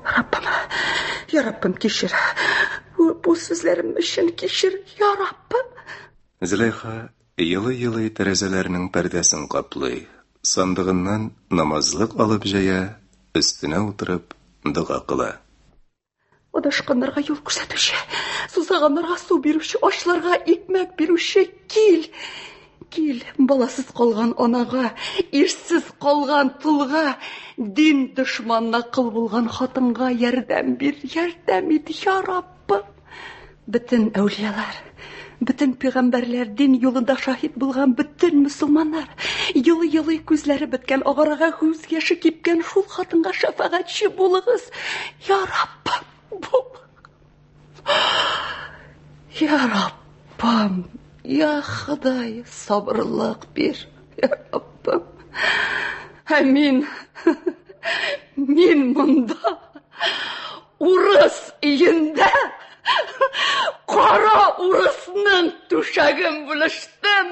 Раббым, я Раббым, кичер. Бу сүзләрем өчен кичер, я Раббым. Зөләйха йылы-йылы тәрәзәләрнең пәрдәсен каплый, сандыгыннан намазлык алып җая, өстенә утырып дуга кыла. Адашканнарга юл күрсәтүче, сусаганнарга су бирүче, ачларга икмәк бирүче, кил. Кил, баласыз калган анага, ирсез калган тулга, дин дошманына кыл булган хатынга ярдәм бир, ярдәм ит, я Раббым. Бөтен әүлиялар, бөтен пәйгамбәрләр, дин юлында шаһид булган бөтен мусулманнар, йылы-йылы күзләре беткән, агарага күз яшы кипкән шул хатынга шафагатьче булыгыз. Я Раббым, бул. Я Раббым, я Ходай, сабырлык бир. Я Раббым. Амин. Мин монда урыс өендә Кара урысның түшәген бүлештем.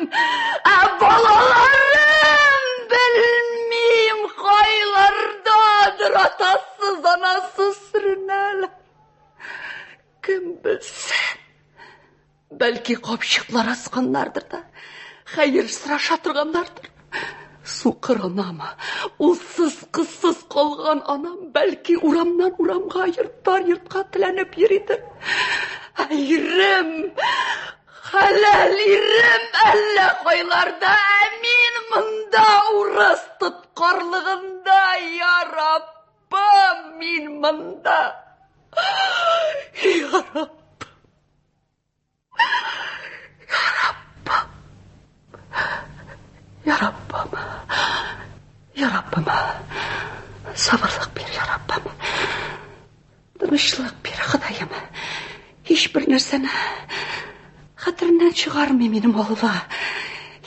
Балаларым белмим кайлардадыр, атасыз, анасыз сүренәләр. Кем белсен? Бәлки капчыклар асканнардыр да, хәер сораша торганнардыр. Сукыр анамы, улсыз, кызсыз калган анам бәлки урамнан урамга, йорттан йортка теләнеп йөридер. Ирем, халал ирем, әллә кайларда, мин монда урыс тоткарлыгында, я Раббым, мин монда. Я Раббым. Я Раббым. Я Раббым. Я Раббым. Сабырлык бир, я Раббым. Тынычлык бир, Ходаем. Һичбер нәрсәне хәтереннән чыгармый минем Алла.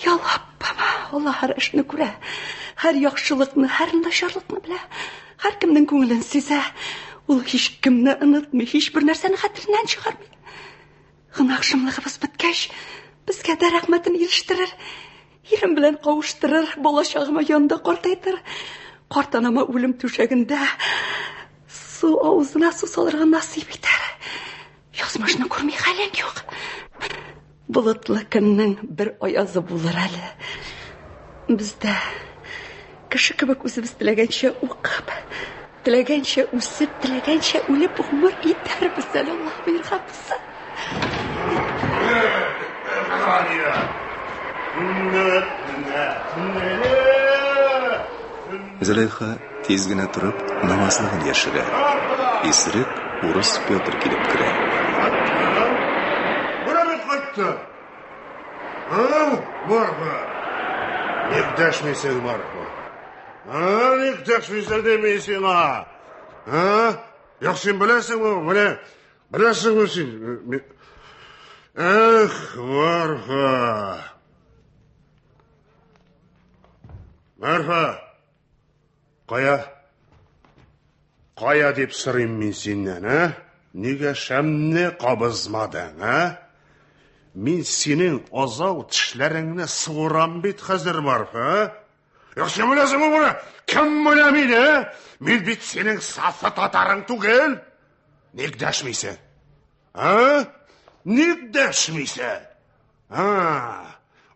Я Раббым, Алла һәр эшне күрә. һәр яхшылыкны, һәр начарлыкны белә. Һәркемнең күңелен сизә. Ул һич кемне онытмый, һичбер нәрсәне хәтереннән чыгармый. Гынахшымлыгыбыз беткәч, безгә дә рәхмәтен ирештерер. Ирем белән кавыштырыр, балачагыма янында картайтыр. Картанама үлем түшәгендә су авызына су салырга насыйп итәр. Язмышны күрми хәлем юк. Болытлы көннең бер аязы булыр әле. Бездә кеше кебек үзебез теләгәнчә укып, теләгәнчә үсеп, теләгәнчә үлеп гомер итәрбез әле, Аллаһ биргән булса. Зөләйха тиз генә торып намазлыгын яшерә. Исерек урыс Петр килеп керә. Бұрабет қайтты. Марфа. Ник дәшмейсің, Марфа? Ник дәшмейсің демейсің, Яқ, сен білесің бі? Білесің бі сен? Эх, Марфа. Марфа. Қая деп сұрайым мен сенен, Неге шәмне қабызмадың, Мен сенің азау тішлеріңні суырам бет қазір, Марфа, Яқ, сен білесің бұны? Кім білемейді, Мен бет сенің сафы татарың түгел? Нек дәшмейсің? Нек дәшмейсің?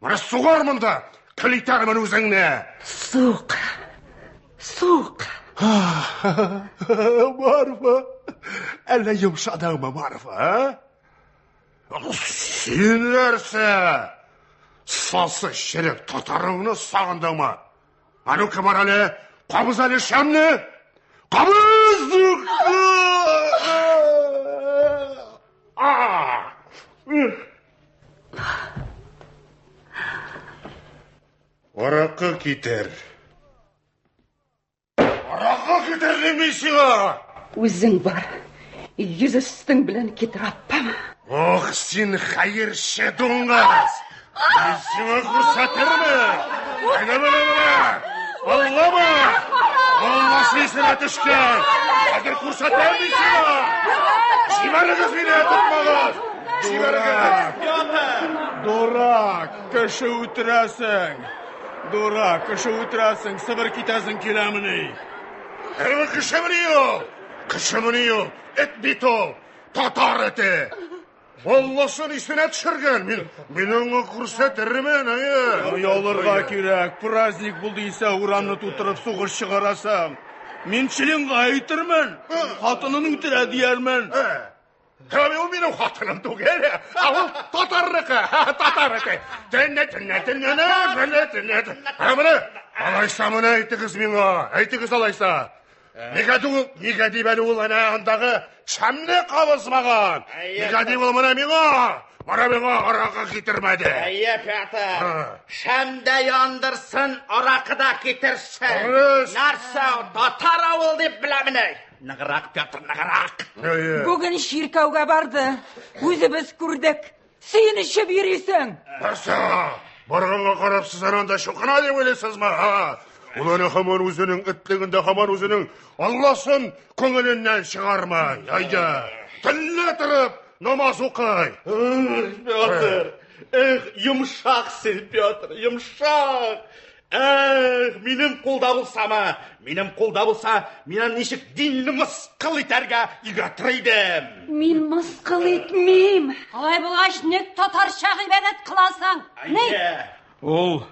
Мұна суғар мұнда, кілитармын өзіңні. Суық. Марфа, әлі жұмшадың ба, Марфа, Сен нәрсе? Сасы шерек татарыңны сағындың ма? Ану кімар әлі, қабыз әлі шәмні? Қабыз! Ораққа кетер. Ораққа кетер демейсің, Өзің бар. Yüzüstün bilen кетір аппама. Ох, сен хайыршы доңғаз. Мен сені құрсатырмы? Айна. Алла сесіне түшкен. Қазір құрсатар дейсің, Жибарыңыз мені әтіп Жибарыңыз. Дурак, кіші өтірәсің, сыбыр кетәсің келеміні. Әрі кіші мұнию, әт бит ол, татар әті. Алласын ісіне түшірген, мен оңы құрсатырмен, Оларға керек, праздник бұл дейсі ұранны тұтырып соғыр шығарасам. Мен шіліңға айтырмын, қатының үтірә дейермін. Ол менің қатыным түгел, ол татаррықы. Алайса мұны әйтігіз мені, әйтігіз алайса. Негадив әлі ол анағындағы шәмне қабызмаған. Негадив ол мұна мені, арақа кетірмәді. Петр, шәмді яндырсын, арақыда кетірсін. Нарса, татар ауыл деп біләміне. Нағырақ, Петр, нағырақ. Бүгін ширкауға барды. Өзіміз көрдік. Сен іші бересің. Барғанға қарапсыз аранда шоқына деп өлесіз ма? Оланы қаман өзінің үтлігінде қаман өзінің Алласын көңілінен шығармай. Айда, тілі тұрып, намаз оқай. Петр, жұмшақсың, Петр, жұмшақ. Менің қолда болса, менің нешік динні мысқыл етәрге үйгатырайдым. Мен мысқыл етмейм. Қалай болғаш, нек татарша ғибадет қыласың? Ол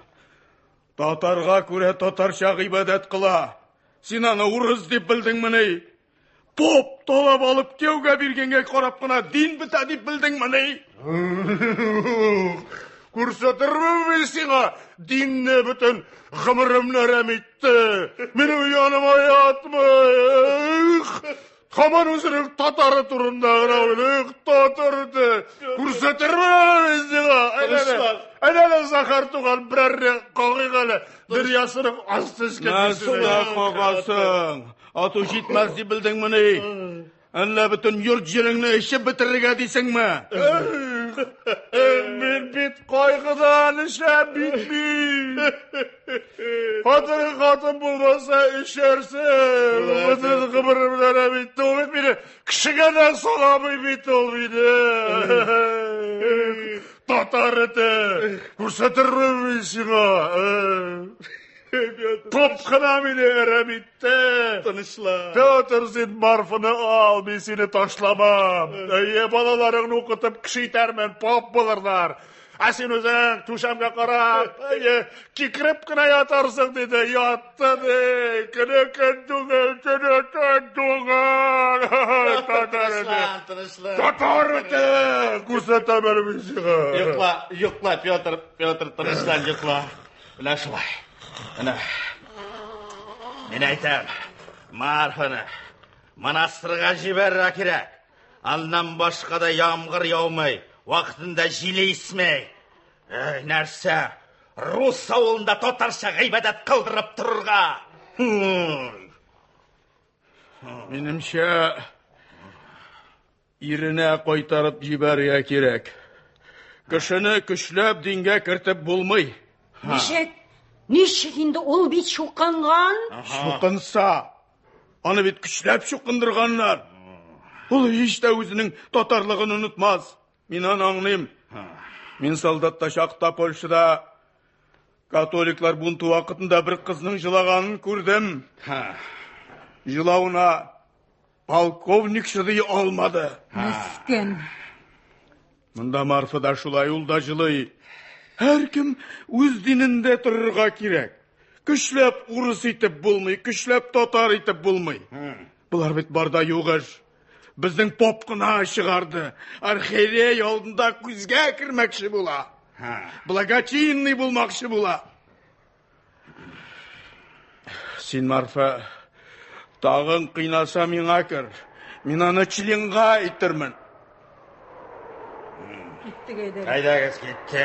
татарға көре татарша ғибадет қыла. Сен аны урыс деп білдің міне. Поп толап алып кеуге бергенге қарап қына дин біта деп білдің міне. Көрсетірмін мен сеңа, динне бүтін ғымырымны рәмитті. Мені ұяным аятмай. Қаман өзінің татары тұрындағына өлік татырды. Көрсетірмін мен сеңа. Әнәлі Захар туған бірәрі қағиғалы дұрясының асты ішкен. Мәсіна қағасың. Ату жетмәз де білдің міне. Әлі бүтін юрт жеріңні іші бітіріге дейсің ме? Мен бит қайғыдан ішем bitmeyim. Қатын болмаса ішерсің. Өтін қыбырымдан әбитті ол бітмейді. Кішігенен соғамый бит ол бейді. Татар еті. Көрсетір рөмей сиға. Топқына мені әрәмитті. Тынышла. Петр, сен Марфаны ал, мен сені ташламам. Балаларыңны оқытып кішейтәрмен, поп болырдар. Сен өзің түшемге қарап, кекіріп кіна ятарсың деді, ятты де, күні күндуғын, Татар еті, көрсетәмін мен сиға. Юқла, Петр, тынышлан, юқла. Мына шылай. Мен айтам, Марфаны монастырға жіберра керек. Аннан башқа да ямғыр яумай, уақытында жилейсмей. Нәрсе, Рус ауылында татарша ғибадат қылдырып тұрға. Менімше, иріне қойтарып жіберге керек. Кішіні күшләп динге кіртіп болмай. Нешек енді ол бит шоқанған? Шоқынса, аны бит күшләп шоқындырғанлар. Ол ешті өзінің татарлығын ұнытмаз. Мен аңлайым. Мен солдатта шақта Польшада католиклар бунты уақытында бір қызның жылағанын көрдім. Жылауына полковник шыдый алмады. Мескен. Мұнда Марфада шулай ұлда жылай. Әркім өз динінде тұрырға керек. Күшләп урыс итіп болмай, күшләп татар итіп болмай. Бұлар бет барда yoğаш. Біздің попқына шығарды. Архиерей алдында күзге кірмекші бола. Благочинный болмақшы бола. Сен, Марфа, тағын қинаса меңа кір. Мен аны членға иттірмін. Қайда кез кетті?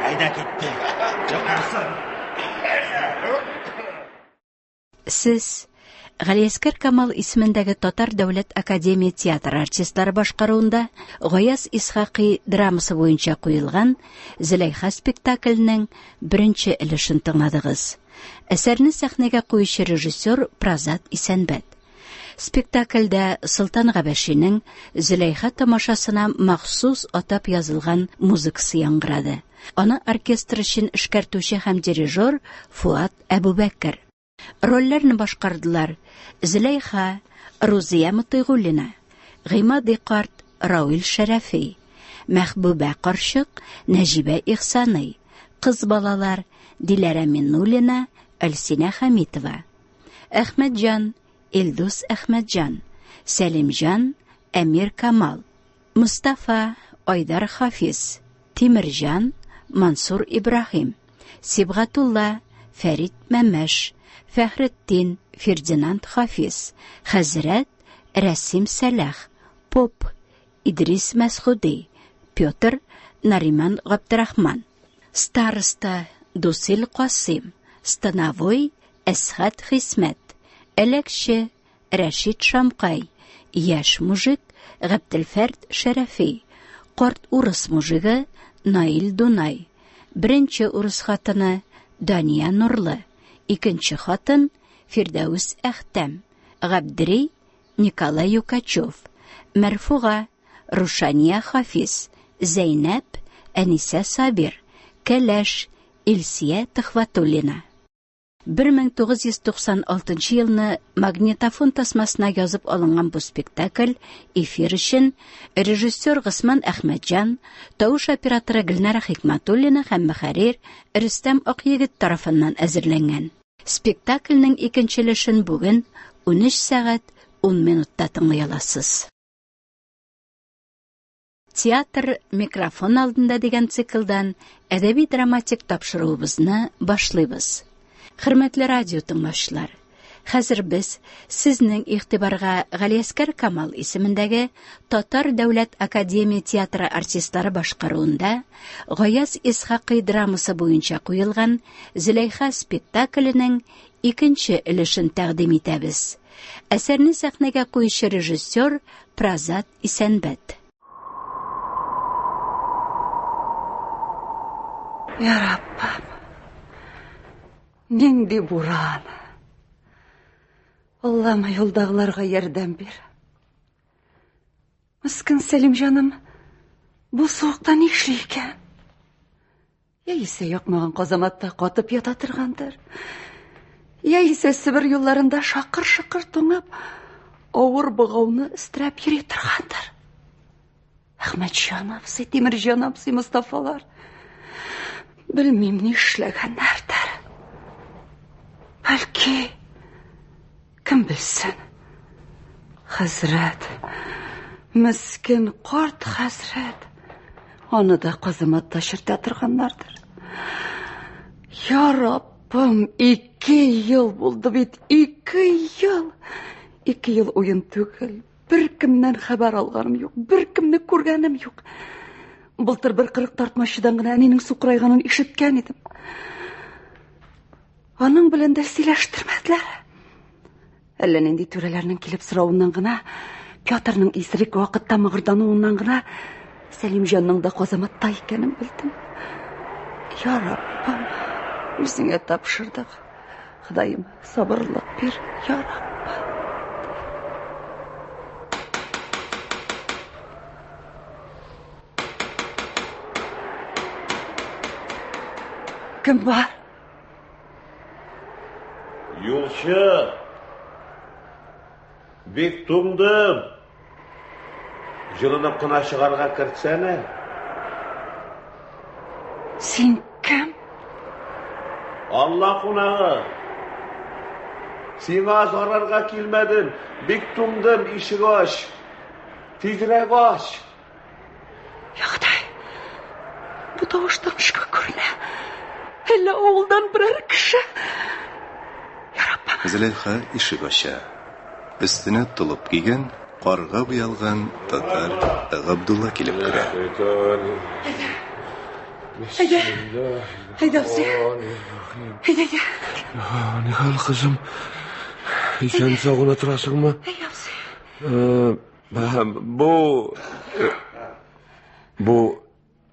Қайда кетті? Жоқарсын. Сіз Галиәскәр Камал исемендәге Татар Дәүләт Академия театр артистлары башкаруында Гаяз Исхақи драмасы буенча куелган Зөләйха спектакленең беренче өлешен тыңладыгыз. Әсәрне сәхнәгә куючы режиссер Празат Исәнбәт. Спектакльдә Солтан Габәшинең Зөләйха тамашасына махсус атап язылган музыкасы яңгырады. Аны оркестр өчен эшкәртүче һәм дирижер Фуат Әбүбәкер. Рольләрне башкардылар Зөләйха Рузия Мутыйгуллина, Гыймади карт Рауил Шәрәфи, Мәхбүбә карчык Нәҗибә Ихсаный, кыз балалар Диләрә Миннуллина, Әлсинә Хәмитова, Әхмәтҗан Илдус Әхмәтҗан, Сәлимҗан Әмир Камал, Мустафа Айдар Хафиз, Тимирҗан Мансур Ибрахим, Сибгатулла Фәрит Мәмәш, Фәхретдин Фердинанд Хафиз, Хәзрәт Рәсим Сәләх, Поп Идрис Мәсхуди, Петр Нариман Габдрахман, Староста Дусил Касим, Становой Әсхәт Хисмәт, Элекше Рәшид Шамкай, Яш мужик Габделфәрд Шәрәфи, Карт урыс мужигы Наил Дунай, беренче урыс хатыны Дания Нурлы, икенче хатын Фирдәүс Әхтәм, Габдри Николай Юкачев, Мәрфуга Рушания Хафиз, Зәйнәп Әнисә Сабир, Кәләш Илсия Төхвәтуллина. 1996 елны магнитофон тасмасына язып алынган бу спектакль эфир өчен режиссер Гысман Әхмәтҗан, тавыш операторы Гөлнара Хикмәтуллина һәм мөхәррир Рөстәм Акъегет тарафыннан әзерләнгән. Спектакльнең икенче өлешен бүген 13 сәгать 10 минутта тыңлый аласыз. Театр микрофон алдында дигән циклдан әдәби-драматик тапшыруыбызны башлыйбыз. Хөрмәтле радио тыңлаучылар, хәзер без сезнең игътибарга Галиәскәр Камал исемендәге Татар Дәүләт Академия театры артистлары башкаруында Гаяз Исхақи драмасы буенча куелган Зөләйха спектакленең икенче өлешен тәкъдим итәбез. Әсәрне сәхнәгә куючы режиссер Празат Исәнбәт. Ya Rabbim. Nindi buran. Allah'ıma yoldağlarga yardım bir. Miskin Selimcanım bu soğukta ne işleyken? Ya ise yakmağın kozamatta qatıp yatatırgandır. Ya ise Sibir yollarında şakır şakır toңap, ağır bağavını istirap yürütürgandır. Ahmetcan abisi, Temircan abisi, Mustafa'lar. Bilmeyim ne işlegenlerdir. Belki kim bilsin? Hazret, miskin kort Hazret. Onu da kozamatta şirtatırganlardır. Ya Rabbim, 2 yıl buldu bit, 2 yıl. 2 yıl oyun tügül. Bir kimden haber alganım yok, bir kimni ko'rganim yok. Былтыр bir qirq tartmashidan gina anening suqrayganini eshitgan edim. Onun bilan da silashtirmadilar. Alla nindi to'ralarning kelib so'rovidan gina, Pyotrning isrik vaqtda mig'irdanuvidan gina Selimjonning da qozamatda ekanini bildim. Ya Rabbim, o'zingga topshirdik. Xudoyim, sabrlik ber, ya Rabbim. Kim var? Yolchi. Bek to'ngdim. Jilini qinashig'arga kirtsana. Sen kim? Allah qo'nag'i. Senga zararga kelmadim. Bek to'ngdim, eshik och. Tezroq och. Ya Xudoy. Bu tovushdan chiqib ko'rina. Hella oğuldan birer kişi. Ya Rabbim. Züleyxa ишек ача. Üstüne tulup giygen, qarga buyalgan Tatar G'abdulla kelib kira. Hayda sen. Hayda. Nihal kızım. Sen sağına turasınmı? Bu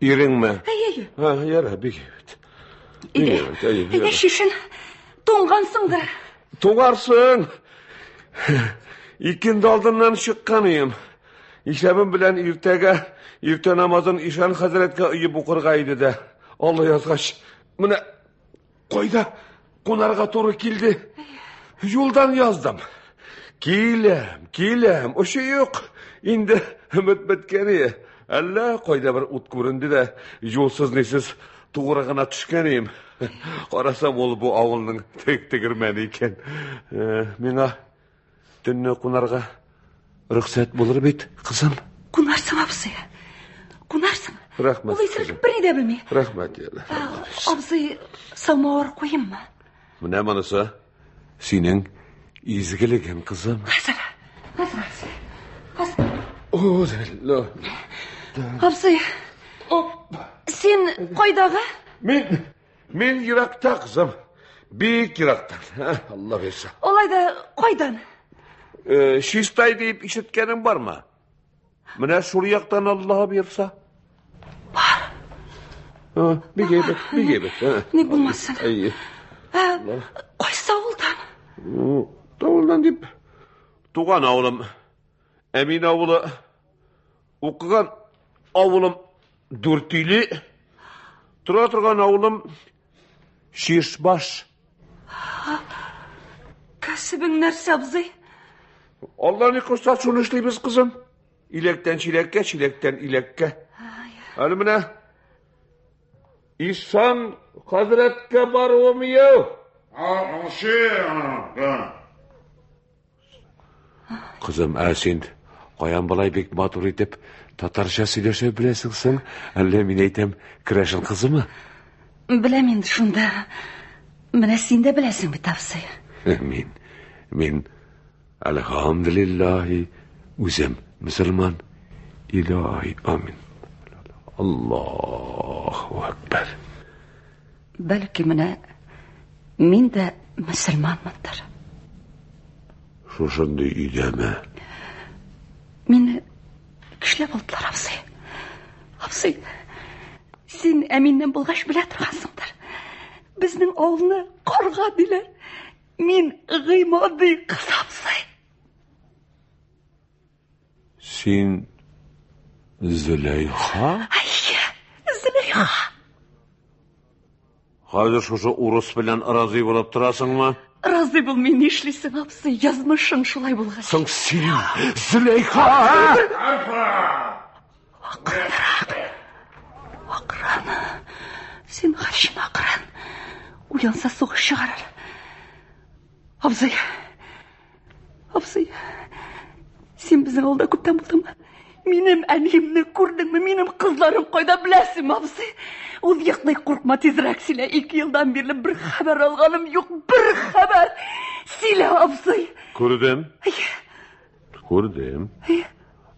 irin mi? Ha, yara bir Evet. Şişin toңғансыңдар. Toңарсың. İkindi aldından çıqqanıyım. İşlemim bilen irte namazın İşan Hazret'e uyup okurgaydı da. Allah yazgaç. Mine koyda konarga toru kildi. Yoldan yazdım. Kilem. O şey yok. İndi ümit bitkeni. Allah koyda bir ut göründü de yolsuz nesiz tuğrağına düşkeniyim. Qarasam ol bu avılның tegirmeni eken. Mena tünne kunarga ruxsat bulur bit, kızım. Kunarsın abisi. Kunarsın. Rahmet. Ulu isirlik bir ne de bilmey. Rahmet ya. Abisi samawar koyayım mı? Ne manası? Senin izgiligin kızım. Hazır. Oh dello. Abisi. Sen koydağı? Men yirakta kızım. Büyük yiraktan. Allah versin. Olayda koydan. Şistay deyip işitkenin var mı? Mine şuriyaktan Allah'a verse. Var. Bir geybet. Ne bulmasın? İyi. Koysa oldan. Davuldan deyip. Tuğan oğlum. Emin oğlu. Okugan oğlum. Dürtüylü. Turgan oğlum. Şişbaş. Kasibin nersi abzi? Allah'ın kosta şunu işleyimiz kızım. İlekten çilekke, çilekten ilekke. Hanımına. İhsan Hazret'e barıvamıyor. Kızım Ersin. Koyan balay bek matur edip Tatarca söyleşe bilesinsin. Alle min eytem kireşin kızı mı? Bilemin şunda. Mine sen de bilesin bir tavsiye. Min elhamdülillahi üzem Müslüman ilahi amin. Allahu Ekber. Belki mine min de Müslümanmandır. Şuşundu ideme. Meni kişilep aldılar abisi. Син әминнән булгач белә торгансыңдыр. Безнең авылны карга диләр. Мин Гыймади кызабсый. Син Зөләйха? Зөләйха. Хәзер шушы урыс белән разый булып торасыңмы? Разый булмый нишлисең, абзый? Язмышың шулай булгач. Соң син Зөләйха! Акран. Син харшын акран. Уянса сугыш чыгарыр. Абзый. Абзый. Син безнең авылда күптән булдыңмы? Минем әниемне күрдеңме? Минем кызларым кайда беләсеңме, абзый? Ул йоклый, куркма, тизрәк сөйлә. 2 елдан бирле бер хәбәр алганым юк, бер хәбәр. Сөйлә, абзый. Күрдем. Күрдем.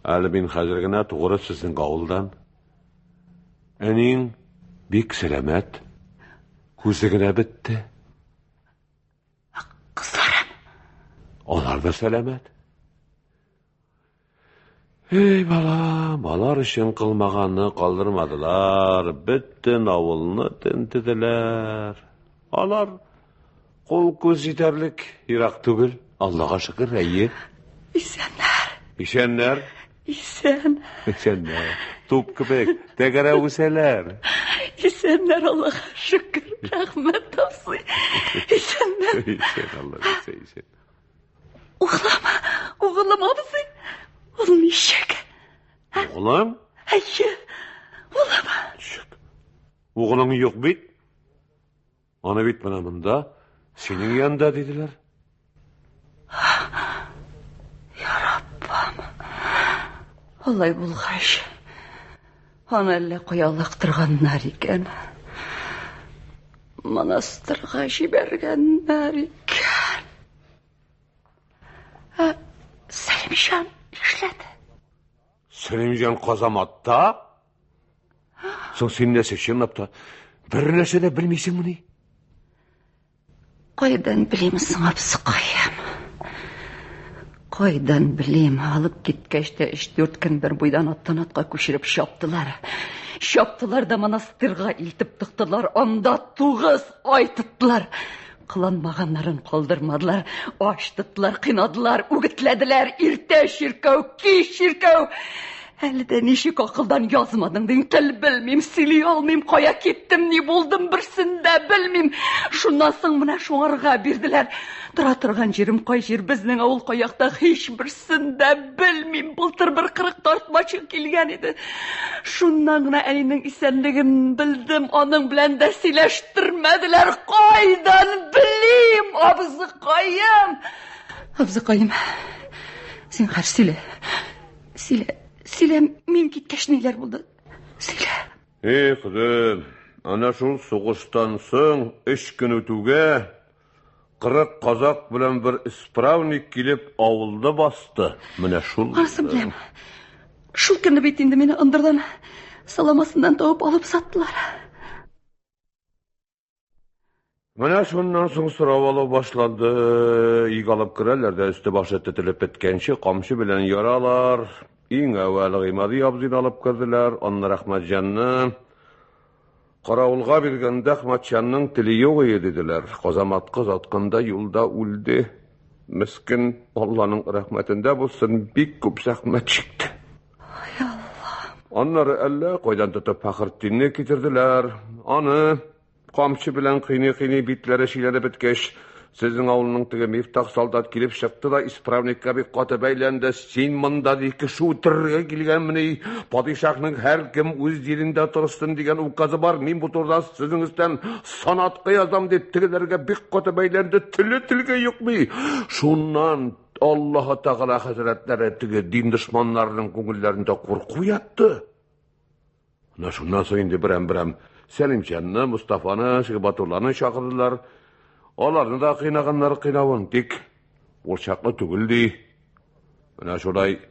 Әле мин хәзер генә тугры сезнең авылдан. Әниң бик сәламәт. Күзе генә бетте. Кызларым. Алар да сәламәт. Ey балам, алар өчен кылмаганны калдырмадылар. Бөтен авылны тентеделәр. Алар кул күз җитәрлек ерак түгел. Аллага шөкер, әйе. Исәннәр. Ишәннәр? Исәннәр. Туп кебек, тәгәрә үсәләр. Исәннәр, Аллага шөкер. Рәхмәт, абзый. Исәннәр. Исән, Аллага исән. Угылым, абзый. Ул ничек? Угылым? Әйе, улым. Угылың юк бит? Аны бит менә монда, синең янда диделәр. Я Раббам. Алай булгач, аны әллә куялык торганнар икән. Монастырга җибәргәннәр икән. Сәлимҗан эшләде. Сәлимҗан казаматта? Соң син нәрсә чынлап та бер нәрсә дә белмисеңме? Кайдан белим соң, абзыкаем? Кайдан білем, алып киткәч тә 3-4 көн бер буйдан аттан атка күчереп чаптылар. Чаптылар да монастырга илтеп тыктылар, анда 9 ай тоттылар. Кыланмаганнарын калдырмадылар, ач тоттылар, кыйнадылар, үгетләделәр, иртә чиркәү, кич чиркәү. Әле дә ничек акылдан язмадың дин, тел белмим, сөйли алмыйм, кая киттем, ни булдым, берсен дә белмим. Шуннан соң менә шуңарга бирделәр. Тора торган җирем кай җир, безнең авыл каякта, һич берсен дә белмим. Былтыр бер 40 тартмачы килгән иде. Шуннан гына әнинең исәнлеген белдем, аның белән дә сөйләштермәделәр. Кайдан белим, абзыкаем? Абзыкаем, син хәр сөйлә. Сөйлә, мин киткәч ниләр булды? Сөйлә. Кызым, ана шул сугыштан соң 3 көн үтүгә 40 казак белән бер исправник килеп авылды басты. Менә шул. Арсы беләм. Шул көнне бит инде мине ындырдан саламасыннан табып алып саттылар. Менә шуннан соң сорап алу башланды. Иг алып керәләр дә өсте башы тетелеп беткәнче камчы белән яралар. Иң әввәл Гыймади абзыйны алып керделәр, аннан Әхмәтҗанны. Каравылга биргәндә Әхмәтҗанның теле юк диделәр. Казамат кыз атканда юлда үлде. Мискин, Алланың рәхмәтендә булсын, бик күп зәхмәт чикте. Ай Алла. Аннары әллә кайдан тотып Фәхретдинне китерделәр. Аны камчы белән кыйный битләре шиләре беткәч, сезнең авылның теге Мифтах солдат килеп чыкты да исправникка бик каты бәйләнде. Син монда 2 кеше үтерергә килгәнмени? Падишаһның һәр кем үз җирендә торсын дигән указы бар. Мин бу турыда сезнең өстән санатка язам дип тегеләргә бик каты бәйләнде. Телгә юкмы? Шуннан Аллаһ Тәгалә хәзрәтләре теге дин дошманнарының күңелләрендә курку ятты. Шуннан соң инде берәм Сәлимҗанны, Мустафаны, Шигъбатулланы чакырдылар. Аларны да кыйнаганнар кыйнавын, тик ул чаклы түгел ди. Менә шулай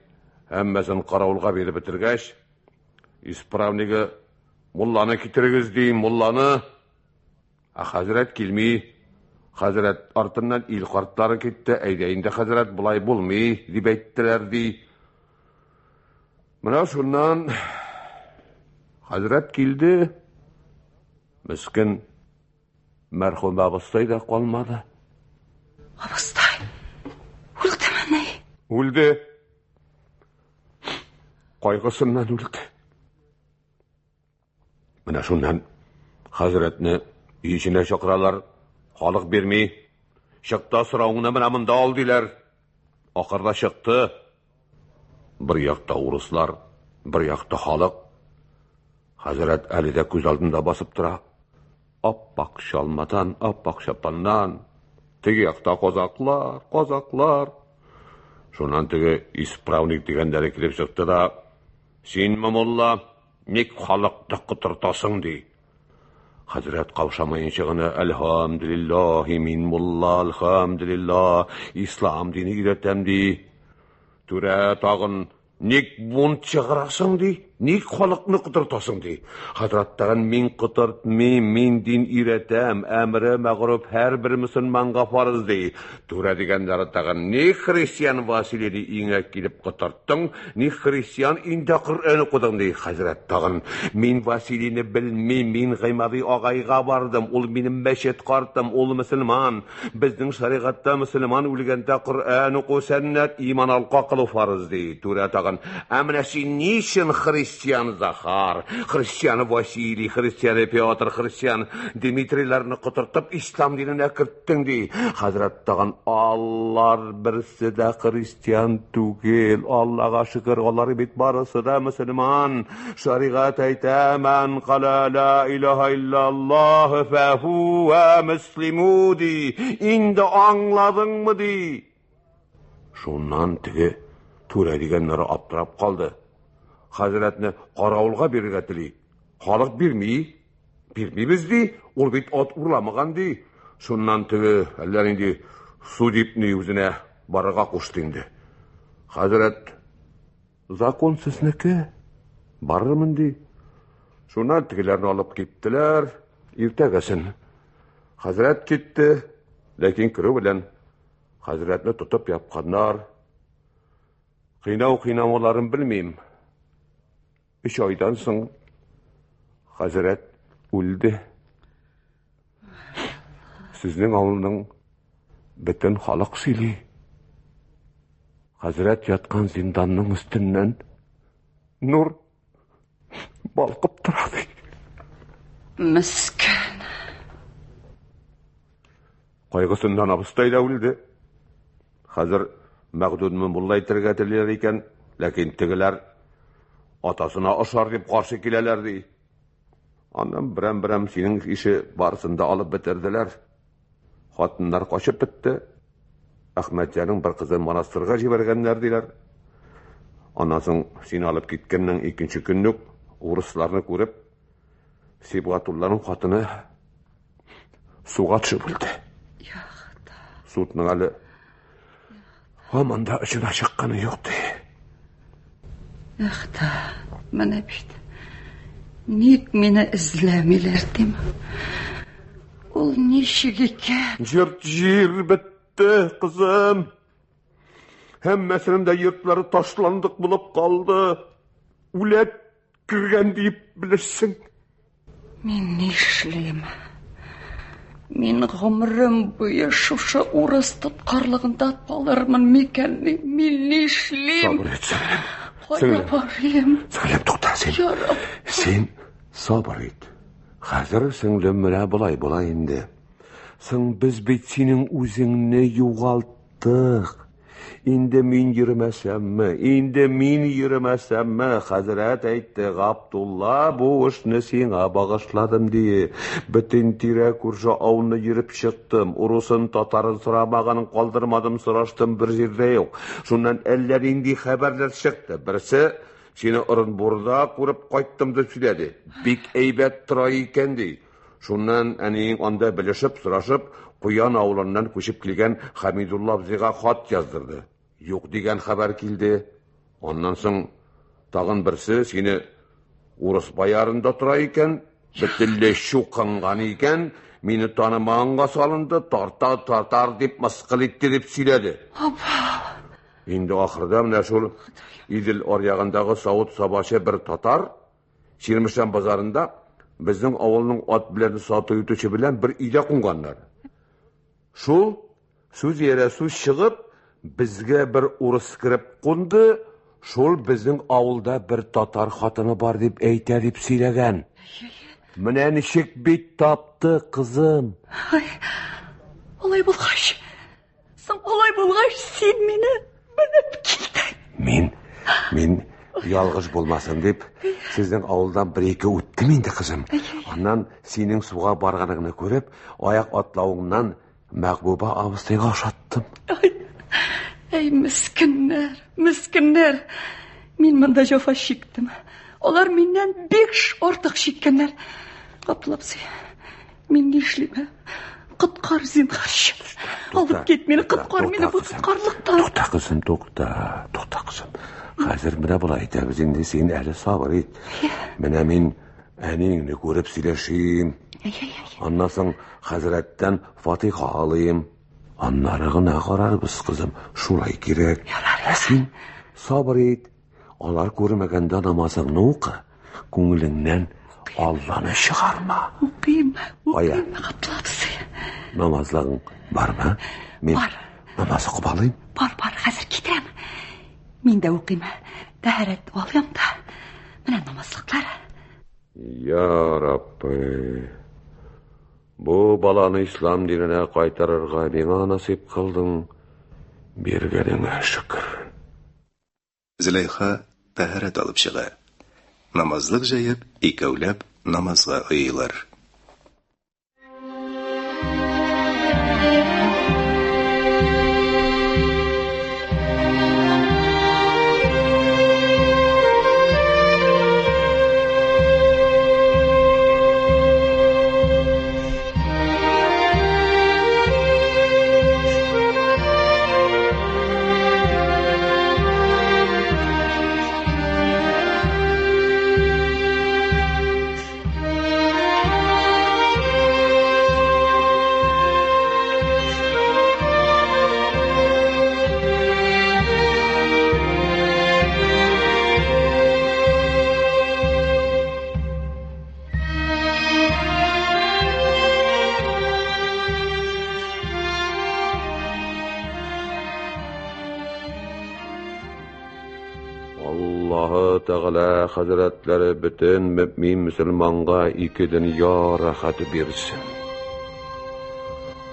һәммәсен каравылга биреп бетергәч, исправниге мулланы китерегез ди, мулланы. Хәзрәт килми. Хәзрәт артыннан ил картлары китте. Әйдә инде хәзрәт булай булмый дип әйттеләр ди. Менә шуннан хәзрәт килде. Miskin merhum abastay da kalmadı. Abastay, öldü mü? Öldü. Kaygısından öldü. Mana şundan Hazretni içine çakıralar, halık vermey, şıkta sırağına mana mında aldılar. Akırda çıktı. Bir yakta uruslar, bir yakta halık. Hazret Ali de göz aldında basıp tura. Appak şalmadan, appak şapandan. Tegi yakta kozaklar. Şundan tegi ispravnik degenleri kilip çıktı da. Sen mamulla, nek halıkta kıtırtasın dey. Hazret kavşamayınçığını elhamdülillahi min mulla, elhamdülillah, İslam dini giretem dey. Türe tağın, nek bun çıkarasın dey, nek halıkını kıtırtasın dey. Hazrettağın min kıtırtmayım, min din iretem, emri mağrub her bir Müslümanға farız dey. Türe degenleri tağın, ne Hristiyan Vasiliyni iňe kilip kıtırttın, ne Hristiyan inde Kur'an okudun dey. Hazrettağın, min Vasiliyni bilmeyim, min Gıymadi ağayga bardım, ol benim meşet kartım, ol Müslüman. Bizden şarigatta Müslüman ölgende Kur'an oku, sennet, iman alqa kılı farız dey. Türe tağın, emnesi niçin Hristiyan Zahar, Hristiyan Vasili, Hristiyan Piotr, Hristiyan Dimitrilerini kıtırtıp İslam dinine kırttın dey. Hazrettağın, Allah birisi de Hristiyan tugel, Allah'a şükür, onları bit barısı da Müslüman. Şarigat eytemen, kala la ilahe illallah, fehuve müslimu dey. İndi anladın mı dey. Şundan tigi, Türe degenleri aptırap kaldı. Hazretini qaravulga bergetili. Halık birmeyi bizdi, ol bit at urlamıgan dey. Şundan tigi, ellerindi su dipni yüzüne barıga koştu indi. Hazret, zakon sizniki, barırmın dey. Şundan tigilerini alıp gittiler, irtegesin. Hazret gitti, lekin kiri bilen Hazretini tutup yapkanlar. Kıynamalarını bilmeyim. 3 aydan soň Hazret öldü. Sizning awulnyň bütün halyk sili. Hazret yatkan zindanyň üstünden nur balkyp turady. Miskin. Kaygısından abıstay da öldü. Hazır Mağdud'un bullay tirgetirler eken, lakin tigiler atasına aşar dip karşı kilelerdi. Andan birem senin işi barısında alıp bitirdiler. Hatınlar kaçıp bitti. Ahmetcan'ın bir kızı manastırga jibergenlerdiler. Anasın seni alıp gitkennin ikinci günlük uruslarını görüp Sibgatullah'ın hatını suğa çıbıldı. Sutnun alı amanda içine çıkkanı yoktu. Yaxta, mana bit. Nik meni izlamilar dema. Ol nishig ekan? Jir bitti kızım. Hemmesinin de yurtları taşlandık bulup kaldı. Ulet kirgen deyip bilirsin. Men nishlayman? Men g'umrim bo'yi shusha urus tutqarlig'ida qolarman mekanni. Men nishlayman? Sabır et sen. Singlim to'xta sen sabır et. Hazır singlim bilan bulay endi. Sen biz bit sening o'zingni yo'g'altdik. Endi men yürümesemmi? Hazret aytdi, Abdullah bu işni sana bağışladım diye. Bütün tire kurşa avını yürüp çıktım. Urusun Tatarın sıramağını kaldırmadım, sıraştım bir yerde yok. Şundan eller indi haberler çıktı. Birisi seni Orunburda kurup kayttım da söyledi. Bik eybet tıra di. Şundan eneğin anda bilişip sıraşıp Kuyan avlandan köşüp kelgen Hamidullah bize hat yazdırdı. Yok degen haber kildi. Ondan soň tagın birisi seni Urus bayarında tura eken, bütünle şu kangan eken, meni tanımağınga salındı, tartar dep masqıl ettirip söyledi. Endi ahırda mına şol İdil oryağındağı Saud Sabaşa bir Tatar, Şirmişan bazarında Bizning avulning ot bilan sotuvchi bilan bir uyda qo'nganlar. Шул сөз ере сөз шығып, bizga bir urus kirib qo'ndi. Шул bizning avulda bir tatar xotini bor deb ayta deb сөйләгән. Менә ничек бит тапты, кызым. Олай булгач. Син олай булгач, син мине белеп килдең. Мен ялгыш булмасын дип, сезнең авылдан bir-екі үттем инде, кызым. Аннан синең суга барганыңны күреп, аяк атлавыңнан Мәхбуба абыстайга ошаттым. Ey miskиннәр. Мин монда җафа чиктем. Алар миннән бик артык чиккәннәр. Аплапсы. Мин нишлим? Коткар зинһарчы. Алып кит мине, коткар мине бу тоткарлыктан. Тукта кызым. Хәзер менә булай әйтәбез инде, син әле сабыр ит. Менә мин әниңне күреп сөйләшим. Аннан соң хәзрәттән Фатиха алыйм. Аннары гына карарбыз, кызым. Шулай кирәк. Син сабыр ит. Алар күрмәгәндә намазыңны укы. Күңелеңнән Алланы чыгарма. Укыйм, атлапсы. Намазларың бармы? Мен намаз укып алыйм. Бар, хәзер китәм. Мин дә укыйм. Тәһарәт алам да. Менә намазлыклар. Я Раббы. Бу баланы ислам диненә кайтарырга миңа насип кылдың. Бергәнеңә шөкер. Зөләйха тәһарәт алып чыга. Намазлык җыеп, икәүләп намазга ыйлар. Тәгалә хәзрәтләре бөтен мөмин мөселманга ике дөнья рәхәте бирсен.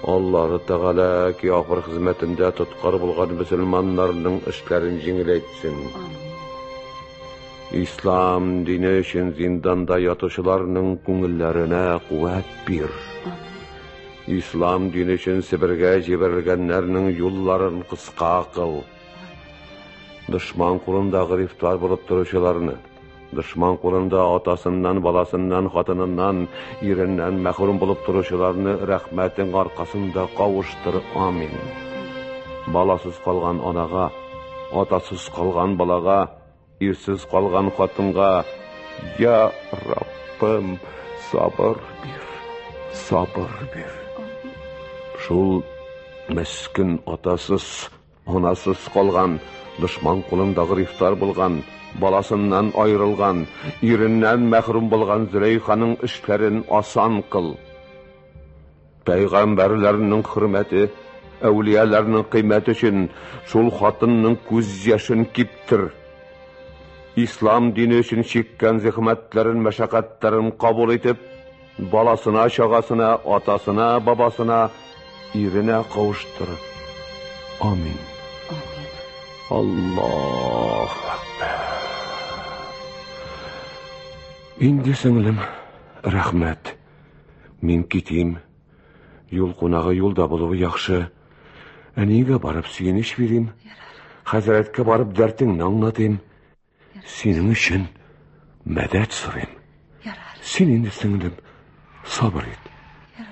Аллаһы Тәгалә кияфыр хезмәтендә тоткар булган мөселманнарның эшләрен җиңеләйтсен. Ислам дине өчен зинданда ятучыларның күңелләренә куәт бир. Ислам дине өчен Себергә җибәрелгәннәрнең юлларын кыска кыл. Дошман кулында грифтар булып торучыларны, дошман кулында атасыннан, баласыннан, хатыныннан, иреннән мәхрүм булып торучыларны рәхмәтең аркасында кавыштыр. Амин. Баласыз калган анага, атасыз калган балага, ирсез калган хатынга, я Раббым, сабыр бир. Шул мескен атасыз, анасыз калган, дошман кулында грифтар булган, баласыннан айрылган, иреннән мәхрүм булган Зөләйханың эшләрен асан кыл. Пәйгамбәрләрнең хөрмәте, әүлияләрнең кыйммәте өчен шул хатынның күз яшын киптер. Ислам дине өчен чиккән зәхмәтләрен, мәшәкатьләрен кабул итеп, баласына, чагасына, атасына, бабасына, иренә кавыштыр. Амин. Аллах Акбар. Инде сеңлем, рәхмәт. Мин китим. Юл кунагы юлда булуы яхшы. Әнигә барып сөенеш бирим. Хәзрәткә барып дәртеңне аңлатыйм. Синең өчен мәдәт сорыйм. Син инде сеңлем, сабыр ит.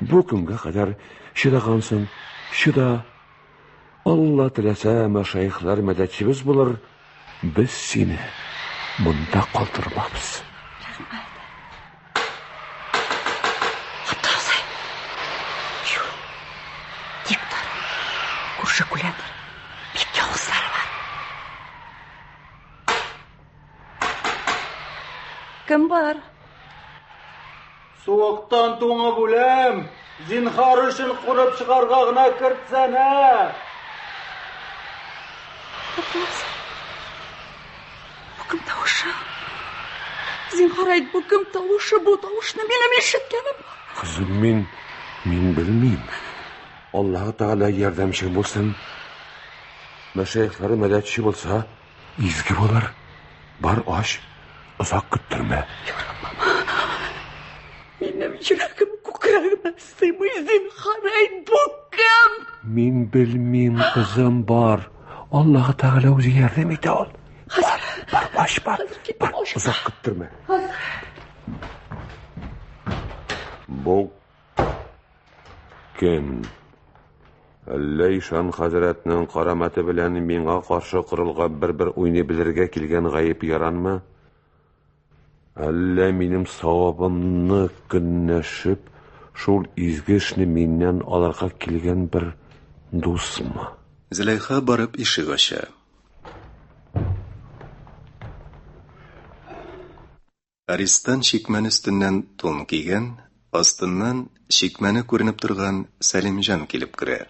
Бу көнгә кадәр чыдагансың, чыда. Алла теләсә, мәшәйхләр мәдәтчебез булыр, без сине монда калтырмабыз. Хатасы. Диктор, күрше-күләндер, бик явызлары бар. Кем бар? Суықтан тоңып өлем. Зинхар үшін құрып шығарға ғына кіртсәне. Bu kim tavışı? Zinhar ayt, bu kim tavışı? Bu tavışını benim işitkenim. Kızım men bilmeyim. Allah Teala yardımcı bolsun. Meşayihleri medet bolsa, izgi bolar. Bar aş, uzak küttürme. Benim yüreğim kukrağıma sığmay Zinhar ayt, bu kim? Men bilmeyim kızım bar. Allah Teala o'zi yardım ete ol. Hazır. Bar, uzak küttürme. Hazır. Bu kim? Leyshan Hazretinin karamati bilen menga qarşı qırılğa bir oyunu bilirge kelgen gayip yaranma? Alla menim savabımni künneşip, şol izgi ishni mendan olarga kelgen bir do'stmi? Züleyxa barib eshik ocha. Aristan shikmani ustidan to'n kiygan, ostidan shikmani ko'rinib turgan Salimjon kelib kirar.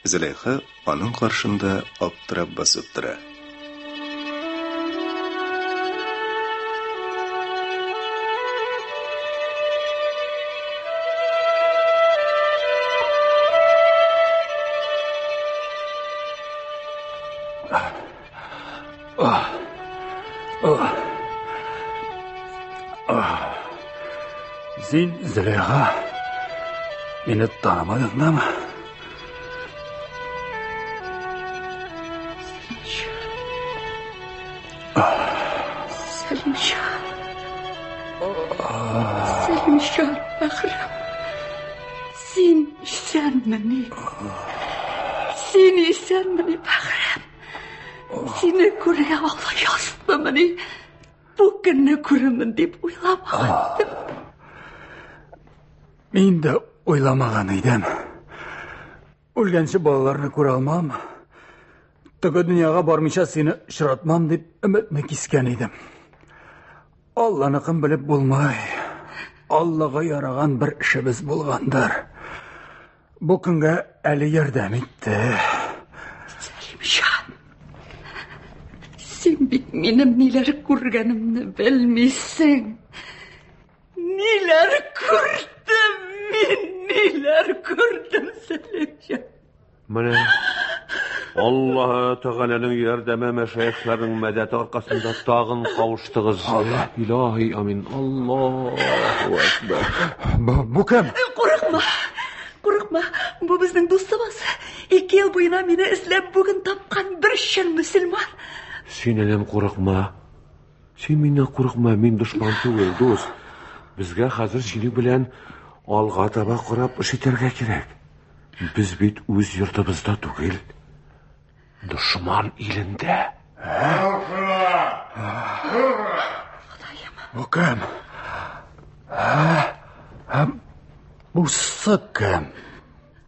Züleyxa onun qarshında abtirab basib turar. Sen Züleyxa, beni tanımadın da mı? Salimjon. Salimjon, Bahram. Sen isenmini? Sen isenmini, Bahram? Seni ko'raya olmayapmini? Bu kunni ko'raman deb o'ylamadim. Men de o'ylamagan edim. O'lgancha bolalarni ko'ra olmam. Tigi dunyoga bormicha seni uchratmam deb umidni kesgan edim. Allohni qim bilib bo'lmay, Allohga yaragan bir ishimiz bo'lgandir. Bu kunga Ali yordam etdi. Salimjon. Sen benim neler ko'rganimni bilmaysan. Neler ko'rdim, men neler ko'rdim Salimjon. Mana Allah Teala'nın yardımı meşayihlerin medeti arkasında tağın kavuştuğuz. Allah. İlahi amin. Allahu Ekber. Bu kim? Qo'rqma. Bu bizning do'stimiz. 2 yil bo'yina meni izlab bugun topgan bir shin musulmon. Sen enem qo'rqma. Sen mendan qo'rqma, men dushman tugul, do'st. Bizga hozir seni bilan olg'a taba qarab ish etarga kerak. Biz bit o'z yurtimizda tugul. Dushman elinde. Bu kim? Bu kim?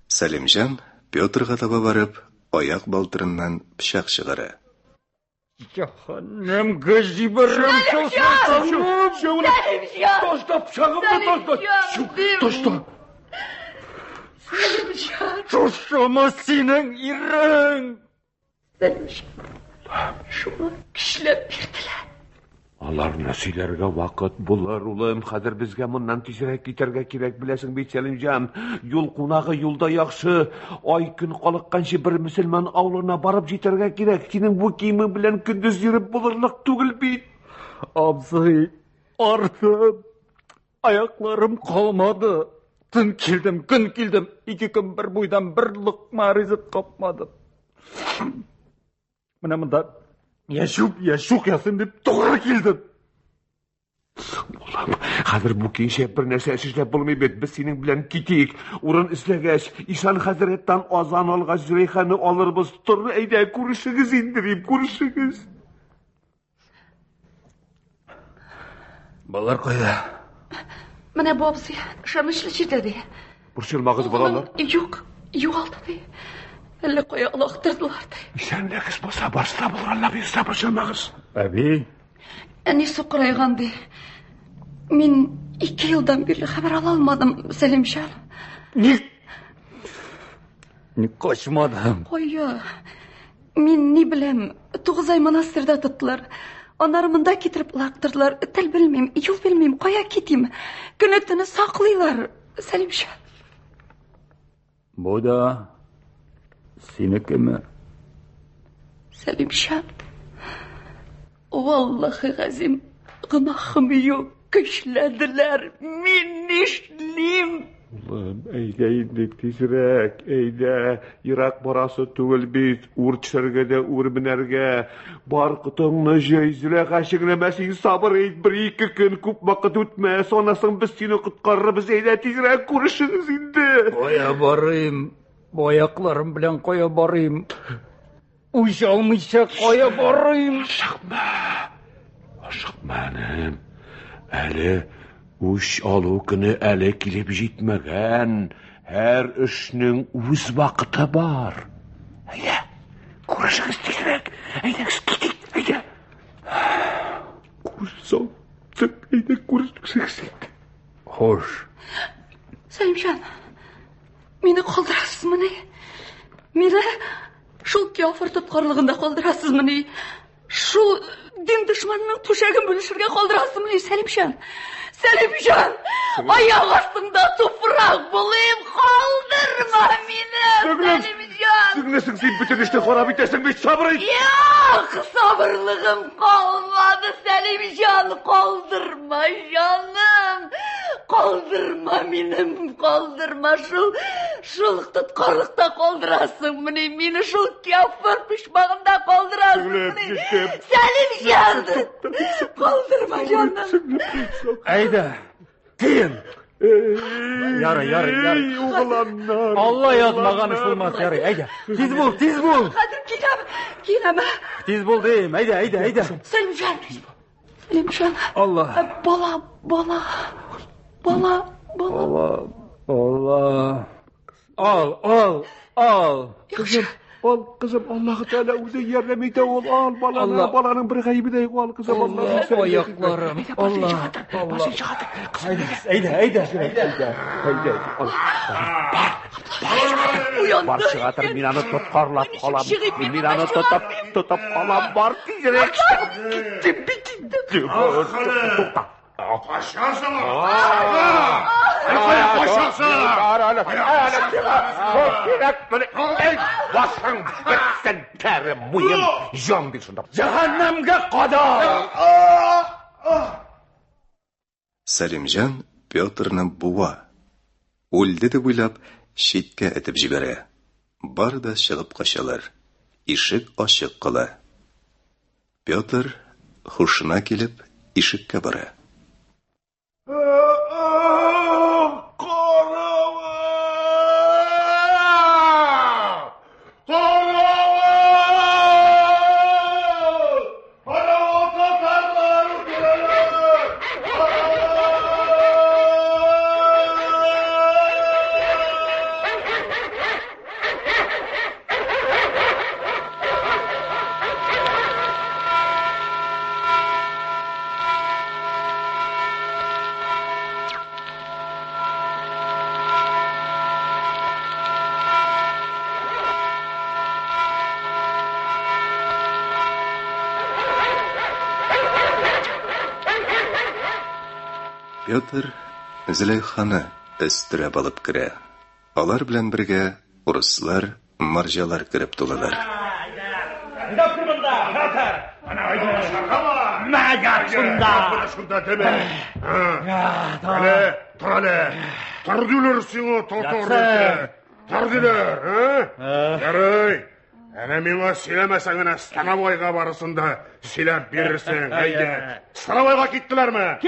Salimjon Pyotrga taba barib, oyoq baltiridan pichoq chiqarar. Cehennem gıcıbırım Toşlama senin irin. Şunu kişilep birdiler. Alar nasilerge vakit bular ulayım. Hadir bizge bundan tezirek giderge kirek bilesin bey Salimjon. Yol kunağı yolda yakşı. Ay gün kalıkkanşı bir Müslüman avluna barıp jiterge kirek. Senin bu kiyimi bilen gündüz yürüp bulurluk tugul bey. Abzı artık ayaklarım kalmadı. Tün kildim, gün kildim. 2 gün bir boydan bir lokma rizq kapmadım. Mına yaşuk yasın deyip doğru kildim. Ulan, hadir bu kiyişe bir narsa işlep bulmayıp et. Biz senin bilen kiteyik. Urun islegeç. İsan Hazret'ten azan olga Züleyxa'nı alırız. Turnu eyde kuruşuğuz indireyim, kuruşuğuz. Balar koyda. Mana bu abzi şamışlı çirdedi. Burçulmağız balalar. Yok aldı. Elle koya alaktırdılar. Sen ne kız bolsa başta bulurlar biz sabırşılmağız. Abi. Anne soqırayğandı. Men 2 yıldan beri haber alamadım Selimcan. Ne kaçmadım. Koya. Min ne bileyim 9 ay manastırda tuttular. Onları mında getirip laktırdılar. Tel bilmeyim, yol bilmeyim. Koya gideyim. Günütünü saklıyorlar Selimcan. Bu da seniki mi? Selimcan. Vallahi azim günahım yok. Güçlediler. Min işliyim. Ulan eyde tezrek, eyde Irak barası tügül biz, uğurçlarga uğur binerge, barqıtığını jeyzile qaşıqlamasın sabır eyd bir iki gün küp vaqt ötme, sonrasın biz seni qutqarırız eyde tezrek görüşürüz indi. Koya barayım, bu ayaklarım bilen koya barayım. Uşalmışsa koya barayım. Aşıqmanim, əli uş alu günü əli kilib jitmegen, her işinin uz vaqtı var. Eyde, görüşürüz tezrek, eyde gidik, eyde. Görüşürüz, eyde görüşürüz. Hoş. Selimcan, meni qoldurasiz mı ne? Meni şu kafir tutqarlığında qoldurasiz mı ne? Şu din düşmanının tuşagın bölüşürge qoldurasiz mı ne Selimcan? Selimcan, ayak astımda toprak bulayım, kaldırma beni Selimcan. Sığnesın sen bütün işte xorab itesin, biz sabır et. Yok, sabırlığım kalmadı Selimcan, kaldırma canım. Kaldırma benim, kaldırma şu tutkarlıkta kaldırasın beni, beni şu kafir pişmağında kaldırasın beni. Selimcan, kaldırma canım. Eyde, deyin. Yarı. Oğlanlar. Allah yazmağın iş olmaz yarı. Eyde, tiz bul. Kadir kileme. Tiz bul deyim, eyde. Selimcan. Allah. Bala. Al. Kızım, al kızım, Allah-u Teala uza yerlemeyde ol, al balana, balanın bir gaybi de al kızım. Allah, ayaklarım. Allah. Eyde. Bar çıgatır, minanı tutkarlap kalam, minanı tutup kalam, bar tizrek. Bitti. Paşasana! Paşasana! Başın bitsin terim buyum, can bir şunda. Cehennemge kadar! Salimjan Pyotr'ni buva. O'ldi deb o'ylab chetga etib jibara. Barida chiqib qo'shalar. Eshik ochiq qila. Pyotr hushina kelib eshikka bora. Pyotr Züleyxani istirab olib kira. Ular bilan birga uruslar, marjalar kirib to'lalar. Shunda deme. Tardiler seni totorlukta. Tardiler, Yaray. Ana meni silemesen gana Stanovoyga barısında silep verirsin. Haydi. Stanovoyga gittilermi?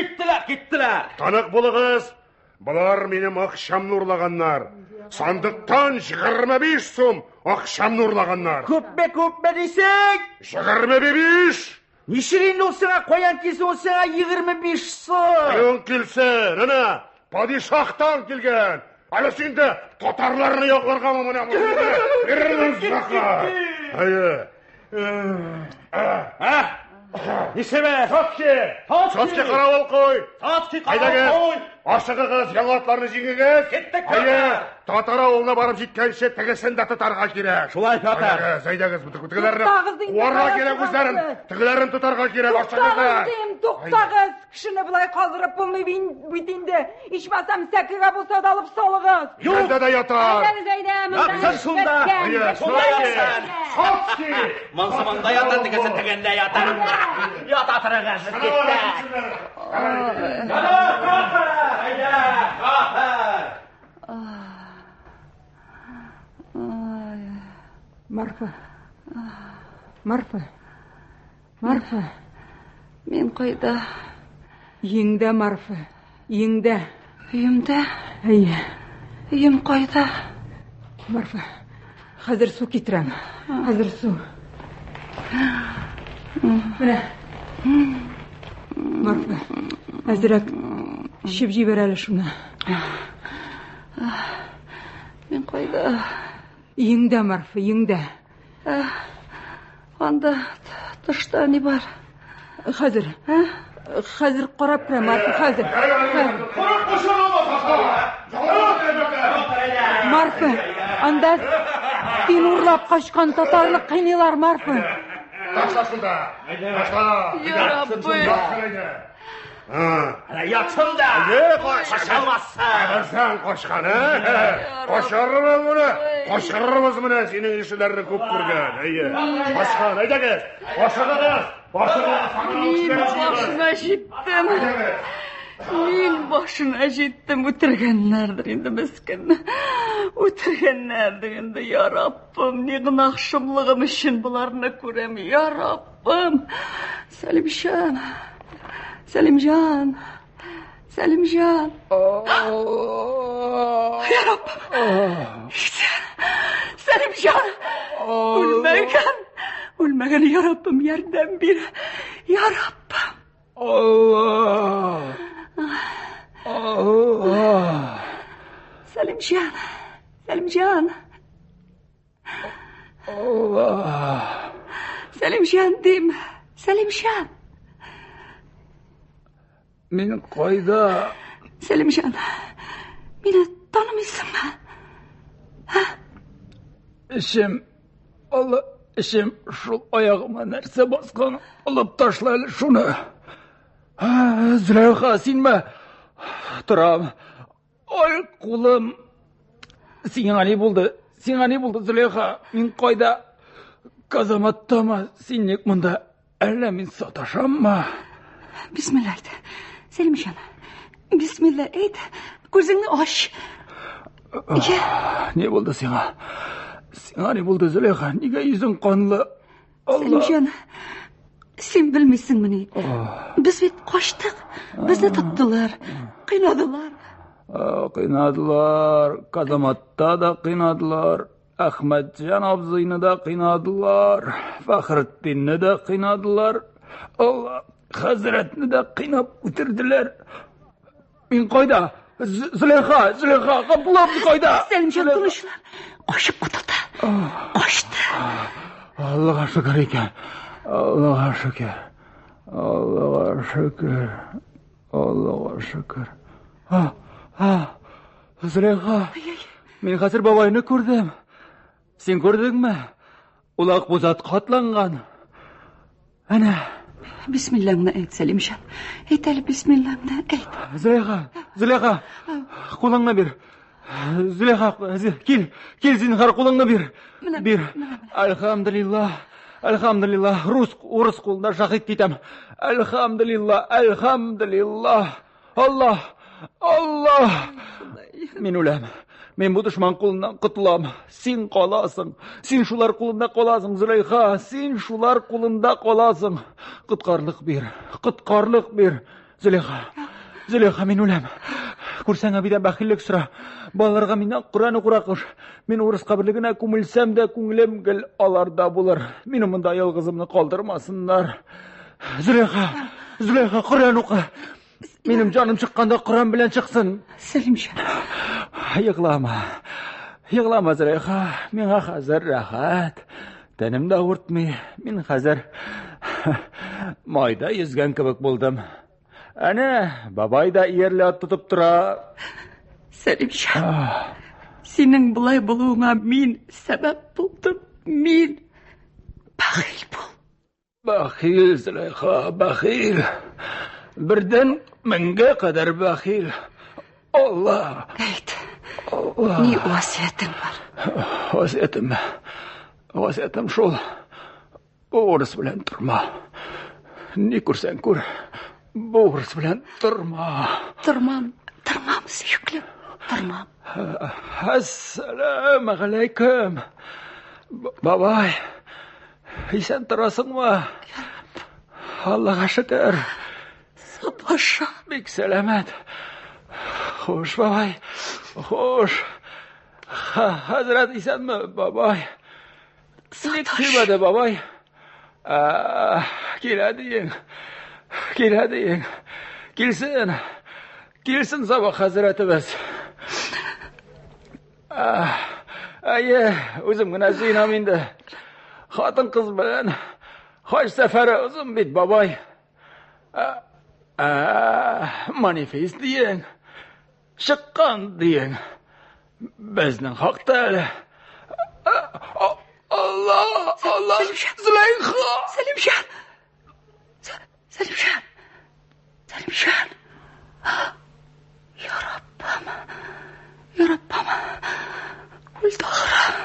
Gittiler. Tanık buluguz. Bular benim akşam nurlaganlar. Sandıktan 25 so'm akşam nurlaganlar. Ko'pbe desek. 25. Nishirin olsana, qo'yan kelsa olsana 25 so'm. Qo'yan kelsa, ana padişahtan kelgan. Ana sende tatarlarni yo'qlarga mana veririz zaqa. Hayır. Несеме? Чотки қарауыл қой. Қайдагыз? Ашығығыз, яңатларны жеңігіз. Кеттік. Татар ауылына барып жеткенше тігісін де тұтарға керек. Шулай, Петр. Зайдагыз, тігілерін қуарға керек өздерін. Тігілерін тұтарға керек, ашығыздар. Тоқтағыз, кішіні бұлай қалдырып болмай бүйдінде. Ишмасам сәкіға болса да алып салығыз. Елді де ятар. Япсыр шулда. Мансыманда ятар, тігісі тігінде ятар. Ята тұрығыз, кетті. Марфа. Мен қайда? Еңді, Марфа. Еңді. Үйімді? Әйе. Үйім қайда? Марфа, қазір су кетірем. Қазір су. Міне. Марфа, әзірек ішіп жібер әлі шуны. Мен қайда? Еңді, Марфа, еңді. Анда тышта не бар? Қазір қарап кірем, Марфа, қазір. Марфа, анда сен ұрлап қашқан татарлық қайнелар, Марфа. Ташла шында. Yatında. Қашалмасın. Sen қошқан, Қошарырмыз мұны. Қошарырмыз мұны. Сенің ішілерді көп көрген. Қошқан, айдағыз. Қошағыз. Мен башына жеттім. Өтіргенлердір енді міскін. Өтіргенлердір енді. Я Раббым, не ғынақшымлығым үшін бұларына көрем. Я Раббым. Сәлімжан. Ya Rabbim. Selimcan. Ölmegen ya Rabbim, yerden bir. Ya Rabbim. Allah. Selimcan. Allah. Selimcan diyeyim. Selimcan. Men qayda? Selimcan, meni tanımaysanmi? İşim şu ayağıma nerse baskan alıp taşlaylı şunu. Züleyha senmi? Turam. Ay kulum. Singani buldu Züleyha. Men qayda? Kazamattama senlik munda. Әллә мен sataşamma? Bismillah. Selimcan, bismillah et. Gözünü aç. Ne oldu sana? Sana ne oldu Züleyha? Niye yüzün kanlı? Selimcan, sen bilmişsin beni. Biz bit kaçtık. Bizi tuttular. Kıynadılar. Kazamatta da kıynadılar. Ahmetcan abzıyını da kıynadılar. Fahrettin'i de kıynadılar. Allah Hazretini de kıynap bitirdiler. Men qayda? Züleyha, kapılarını qayda? Selimcan duruşlar. Koşup kutuldu. Koştu. Allah'a şükür ekan. Allah'a şükür. Züleyha. Men hazır babayını gördüm. Sen gördün mü? Ulaq bozat katlangan. Ana. Bismillah'ını et Selimcan. Et el bismillah'ını et. Züleyha. Kulağına bir. Züleyha, gel zinhar kulağına bir. Elhamdülillah. Rus kulunda şahit ditem. Elhamdülillah. Allah. Men ölem. Men bu düşman kulundan kutulam. Sen kalasın. Sen şular kulunda kalasın Züleyha. Sen şular kulunda kalasın. Kıtkarlık bir. Züleyha men ölem. Kursana bir de bakillik sıra. Balarga menden Kur'an okurakır. Men orus kabirligine kumulsam da kunglim gel alarda bulur. Meni mında yalgızımını kaldırmasınlar. Züleyha Kur'an oku. Benim canım çıkkanda Kur'an bilen çıksın. Selimcan. Yıglama Züleyha. Mena hazır rahat. Tenim de vurtmay. Men hazır Майда yüzген кебек булдым. Әнә, бабай да иярле тотып тора. Сәлимҗан, синең булай булуыңа мин сәбәп булдым. Мин бәхил бул. Бәхил, Зөләйха, бәхил. Бердән 1000-гә кадәр бәхил. Allah. Әйт. Ни васиятың бар? Васиятым шул. Урыс белән торма. Ни күрсәң күр. Урыс белән торма. Тормам, сөйклем. Тормам. Ассаламу алейкум. Бабай. Исән торасыңмы? Аллаһка шөкер. Сабаша. Бик сәламәт. Хош, бабай. Хош. Хәзрәт исәнме, бабай? Ник килмәде, бабай? Киләдең. Килсен сабах хәзрәтебез. Әйе, үзем генә зыйнам инде. Хатын кыз белән хаҗ сәфәре узын бит, бабай. Манифест диең. Чыккан диең. Безнең хакта әле. Allah! Зөләйха! Сәлимҗан. Ya Rabbim. Үлде ахыры.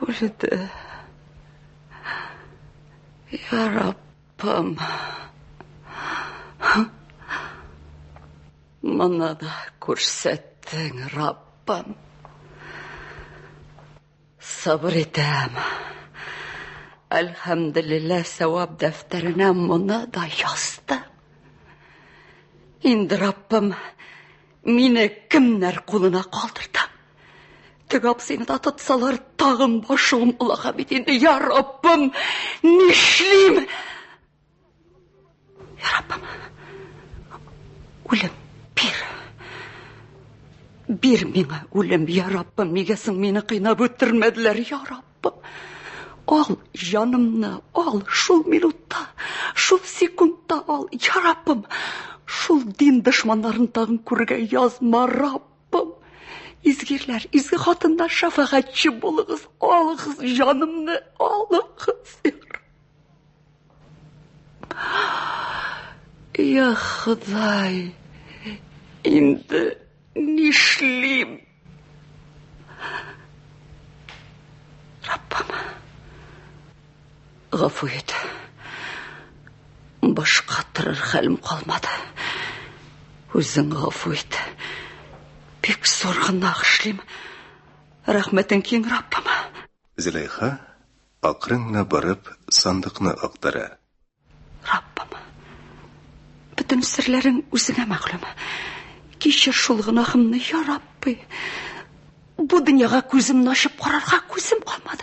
Үлде. Ya Rabbim. Mana da күрсәттең, Раббым. Сабыр итәм. Әлхәмдүлилләһ, савап дәфтәренә моны да язды. Инде Раббым, мине кемнәр кулына калдырды? Теге абзыйны да тотсалар, тагын башым улага бит инде. Я Раббым, нишлим? Я Раббым, үлем бир миңа үлем, я Раббым, нигә соң мине кыйнап үтермәделәр, я Раббым. Ал җанымны, ал шул минутта, шул секундта ал, я Раббым. Шул дин дошманнарын тагын күргә язма, Раббым. Изгирләр, изге хатындар, шафагатьче булыгыз, алыгыз җанымны, алыгыз. Я Ходай, инде нишлим? Раббым, гафу ит. Башка торыр хәлем калмады. Үзең гафу ит. Бик зур гына эшлим. Рәхмәтең киң, Раббым. Зөләйха акрын гына барып сандыкны актара. Раббым, бөтен серләрең үзеңә мәгълүм. Кичер шул гынахымны, я Рабби. Бу дөньяга күземне ачып карарга күзем калмады.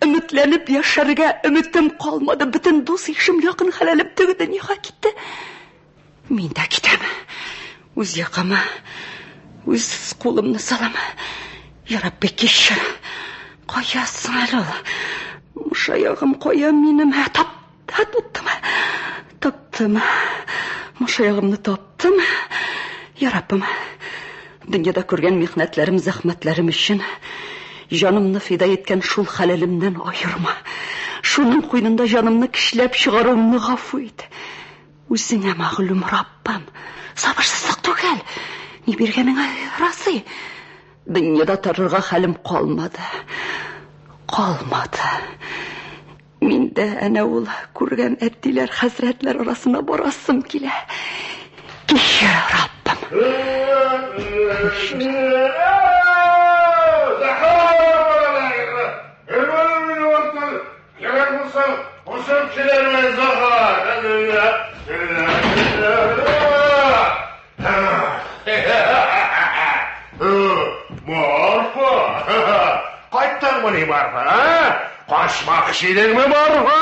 Өметләнеп яшәргә өметем калмады. Бөтен дус ишем якын хәләлеп теге дөньяга китте. Мин дә китәм. Үз якама, үз кулымны салам. Я Рабби, кичер. Каясың әле ул? Мушаягым кая минем? Таптым. Мушаягымны таптым. Я Раббым, дөньяда күргән михнәтләрем, зәхмәтләрем өчен җанымны фида иткән шул хәләлемнән аерма. Шуның куйнында җанымны кишләп чыгаруымны гафу ит. Үзеңә мәгълүм, Раббым. Сабырсызлык түгел. Ни биргәнеңә разый. Дөньяда торырга хәлем калмады. Мин дә әнә ул күргән әттиләр, хәзрәтләр арасына барасым килә. Кичер, Раббым. Кайттыңмы ни Марфа? Кашмакчы идеңме Марфа?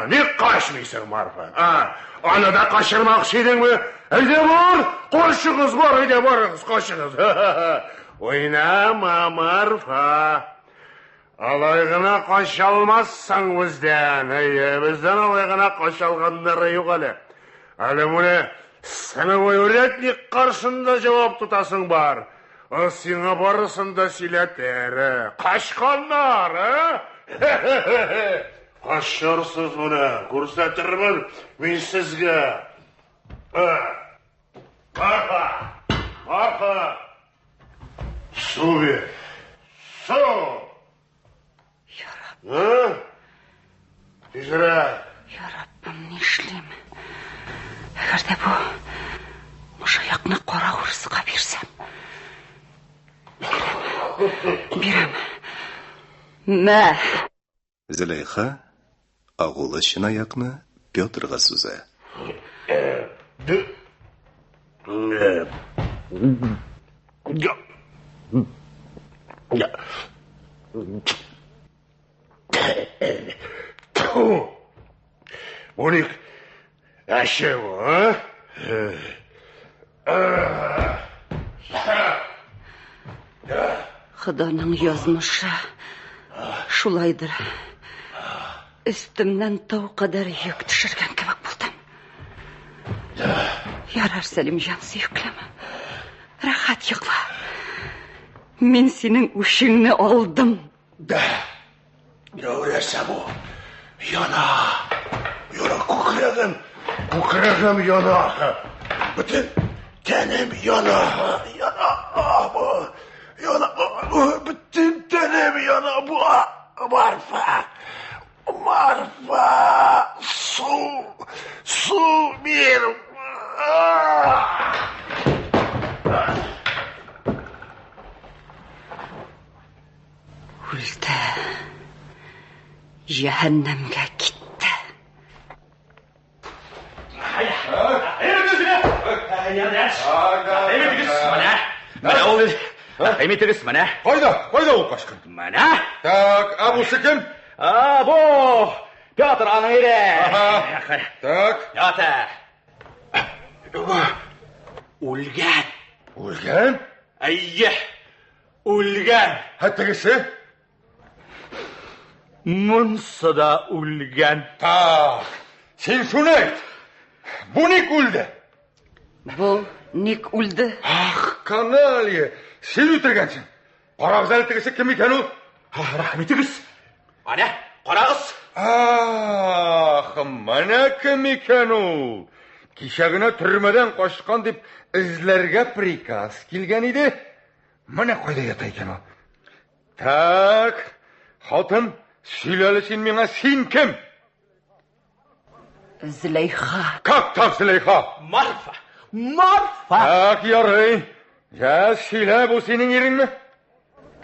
Ник кашмыйсың Марфа? Аны да кашырмакчы идеңме? Әйдә бар, кашыгыз бар, әйдә барыгыз, кашыгыз. Ойнама, Марфа. Алай ғана қаша алмассың бізден. Бізден алай ғана қаша алғандары жоқ әлі. Әлі мұны сынып өретник қаршында жауап тұтасың бар. Сыңа барысында силетері. Қашқандар, Қашарсыз мұны, көрсетірмін мен сізге. Марфа! Су бер. Су! Яраб. Тезірек. Яраббым, не ішлейм? Әгерде бұл мұшаяқны қора ұрысыға берсем. Берем. Мә. Зөлейха ағулы шынаяқны Петрға суза. Буник әше бұл, Құданың язмышы шулайдыр. Үстімнен тау қадар үйік түшірген кебек болдым. Ярар, Сәлимжан, сүйіклемі. Рахат йықла. Мен сенің өшіңні алдым. Görəsə bu, yana kukrəgim yana, bütün tənim yana, bütün tənim yana bu, Marfa, su bir. Öldü. Cehennemge gitti. Emitiriz mana. Koyda o kaşkın. Mana? Так, а bu kim? Bu Piotr anaydı. Так. Piotr. Ulgan. Ulgan? Ayyeh. Ulgan. Hatta gitse? Munsada ulgan. Tak. Sen şunu et. Bu nik uldu. Bu nik uldu. Ah, kanalya. Sen ötürgensin. Qarağızal ettigisi kim ekan o? Rahmetiniz. Ana, qarağız. Ah, mana kim ekan o? Kişagina türmeden qochqan deb izlarga prikaz kelgan edi. Mana qo'yda yota ekan o. Tak. Xotin, söylelisin menga sen kim? Züleyha. Как так, Züleyha? Marfa. Tak, yarayın. Ya söyle, bu senin yerin mi?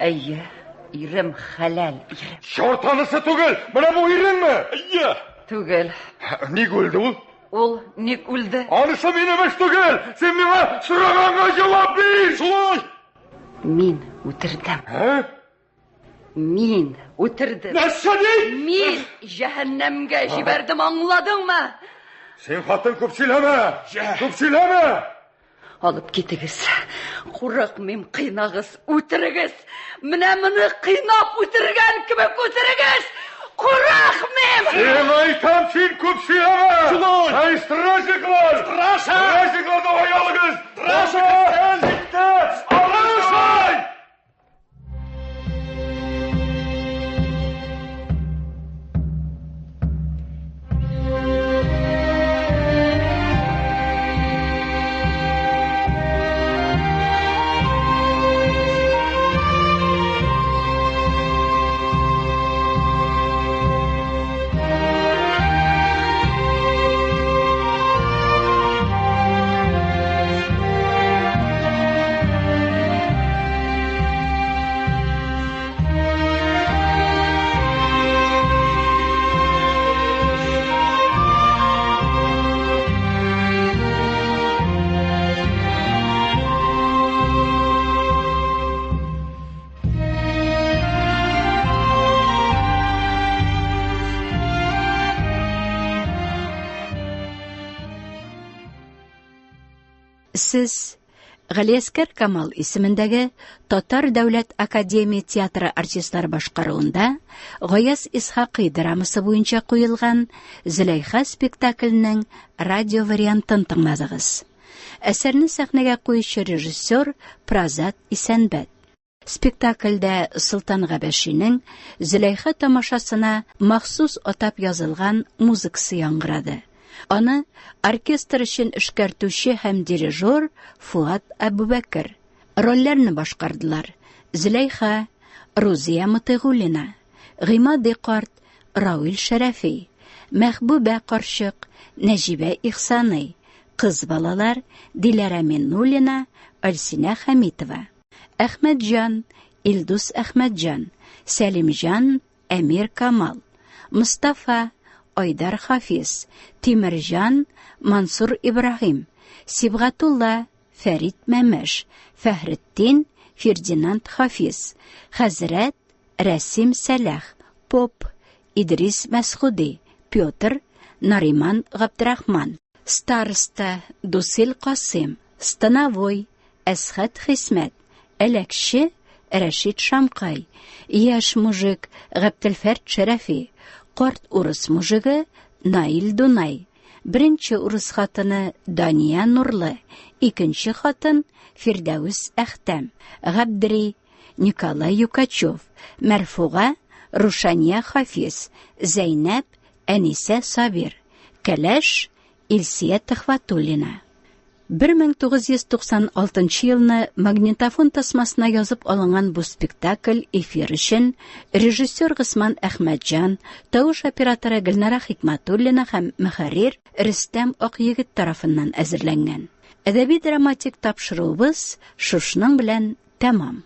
Ayya, yerim halal yerim. Şortanısı tugul, bana bu yerin mi? Ayya. Tugul. Nik öldü ol? Ol nik öldü. Anısı benim tugul. Sen bana sorağanga cevap ver. Şulay. Min ötürdüm. Ha? Min ötürdüm. Nasıl değil? Min cehennemge jiberdim, anladın mı? Sen hatın köp söyleme. Köp söyleme. Alıp gitiniz. Kurak mem kıynağız, ötürügüz. Mını kıynap ötürgen gibi ötürügüz. Kurak mem. Sen aytam sen köp söyleme. Şulay. Ay strajiklar. Strajiklar da oyalıgız. Strajiklar. Alışay. Siz Галиәскәр Камал исемендәге Татар дәүләт академия театры артистлары башкаруында Гаяз Исхакый драмасы буенча куелган Зөләйха спектакленең радио вариантын тыңладыгыз. Әсәрне сәхнәгә куючы режиссер Празат Исәнбәт. Спектакльдә Солтан Габәшинең Зөләйха тамашасына махсус атап язылган музыкасы яңгырады. Аны оркестр өчен эшкәртүче һәм дирижер Фуат Әбүбәкер. Рольләрне башкардылар. Зөләйха Рузия Мытыйгуллина, Гыймади карт Рауил Шәрәфи, Мәхбүбә карчык Нәҗибә Ихсаный, кыз балалар Диләрә Миннуллина, Альсинә Хәмитова. Әхмәтҗан Илдус Әхмәтҗан, Сәлимҗан Әмир Камал, Мустафа Айдар Хафиз, Тимирҗан Мансур Ибраһим, Сибгатулла Фәрит Мәмәш, Фәхретдин Фердинанд Хафиз, Хәзрәт Рәсим Сәләх, Поп Идрис Мәсхуди, Петр Нариман Габдрахман, Староста Дусил Касым, Становой Әсхәт Хисмәт, Әләкче Рәшид Шамкай, яшь мужик Габделфәрд Шәрәфи, карт урыс мужигы Наил Дунай, беренче урыс хатыны Дания Нурлы, икенче хатын Фирдәүс Әхтәм, Габдри Николай Юкачев, Мәрфуга Рушания Хафиз, Зәйнәп Әнисә Сабир, Кәләш Илсия Төхвәтуллина. 1996 елны магнитофон тасмасына язып алынган бу спектакль эфир өчен режиссер Гысман Әхмәтҗан, тавыш операторы Гөлнара Хикмәтуллина һәм мөхәррир Рөстәм Акъегет тарафыннан әзерләнгән. Әдәби-драматик тапшыруыбыз шушының белән тәмам.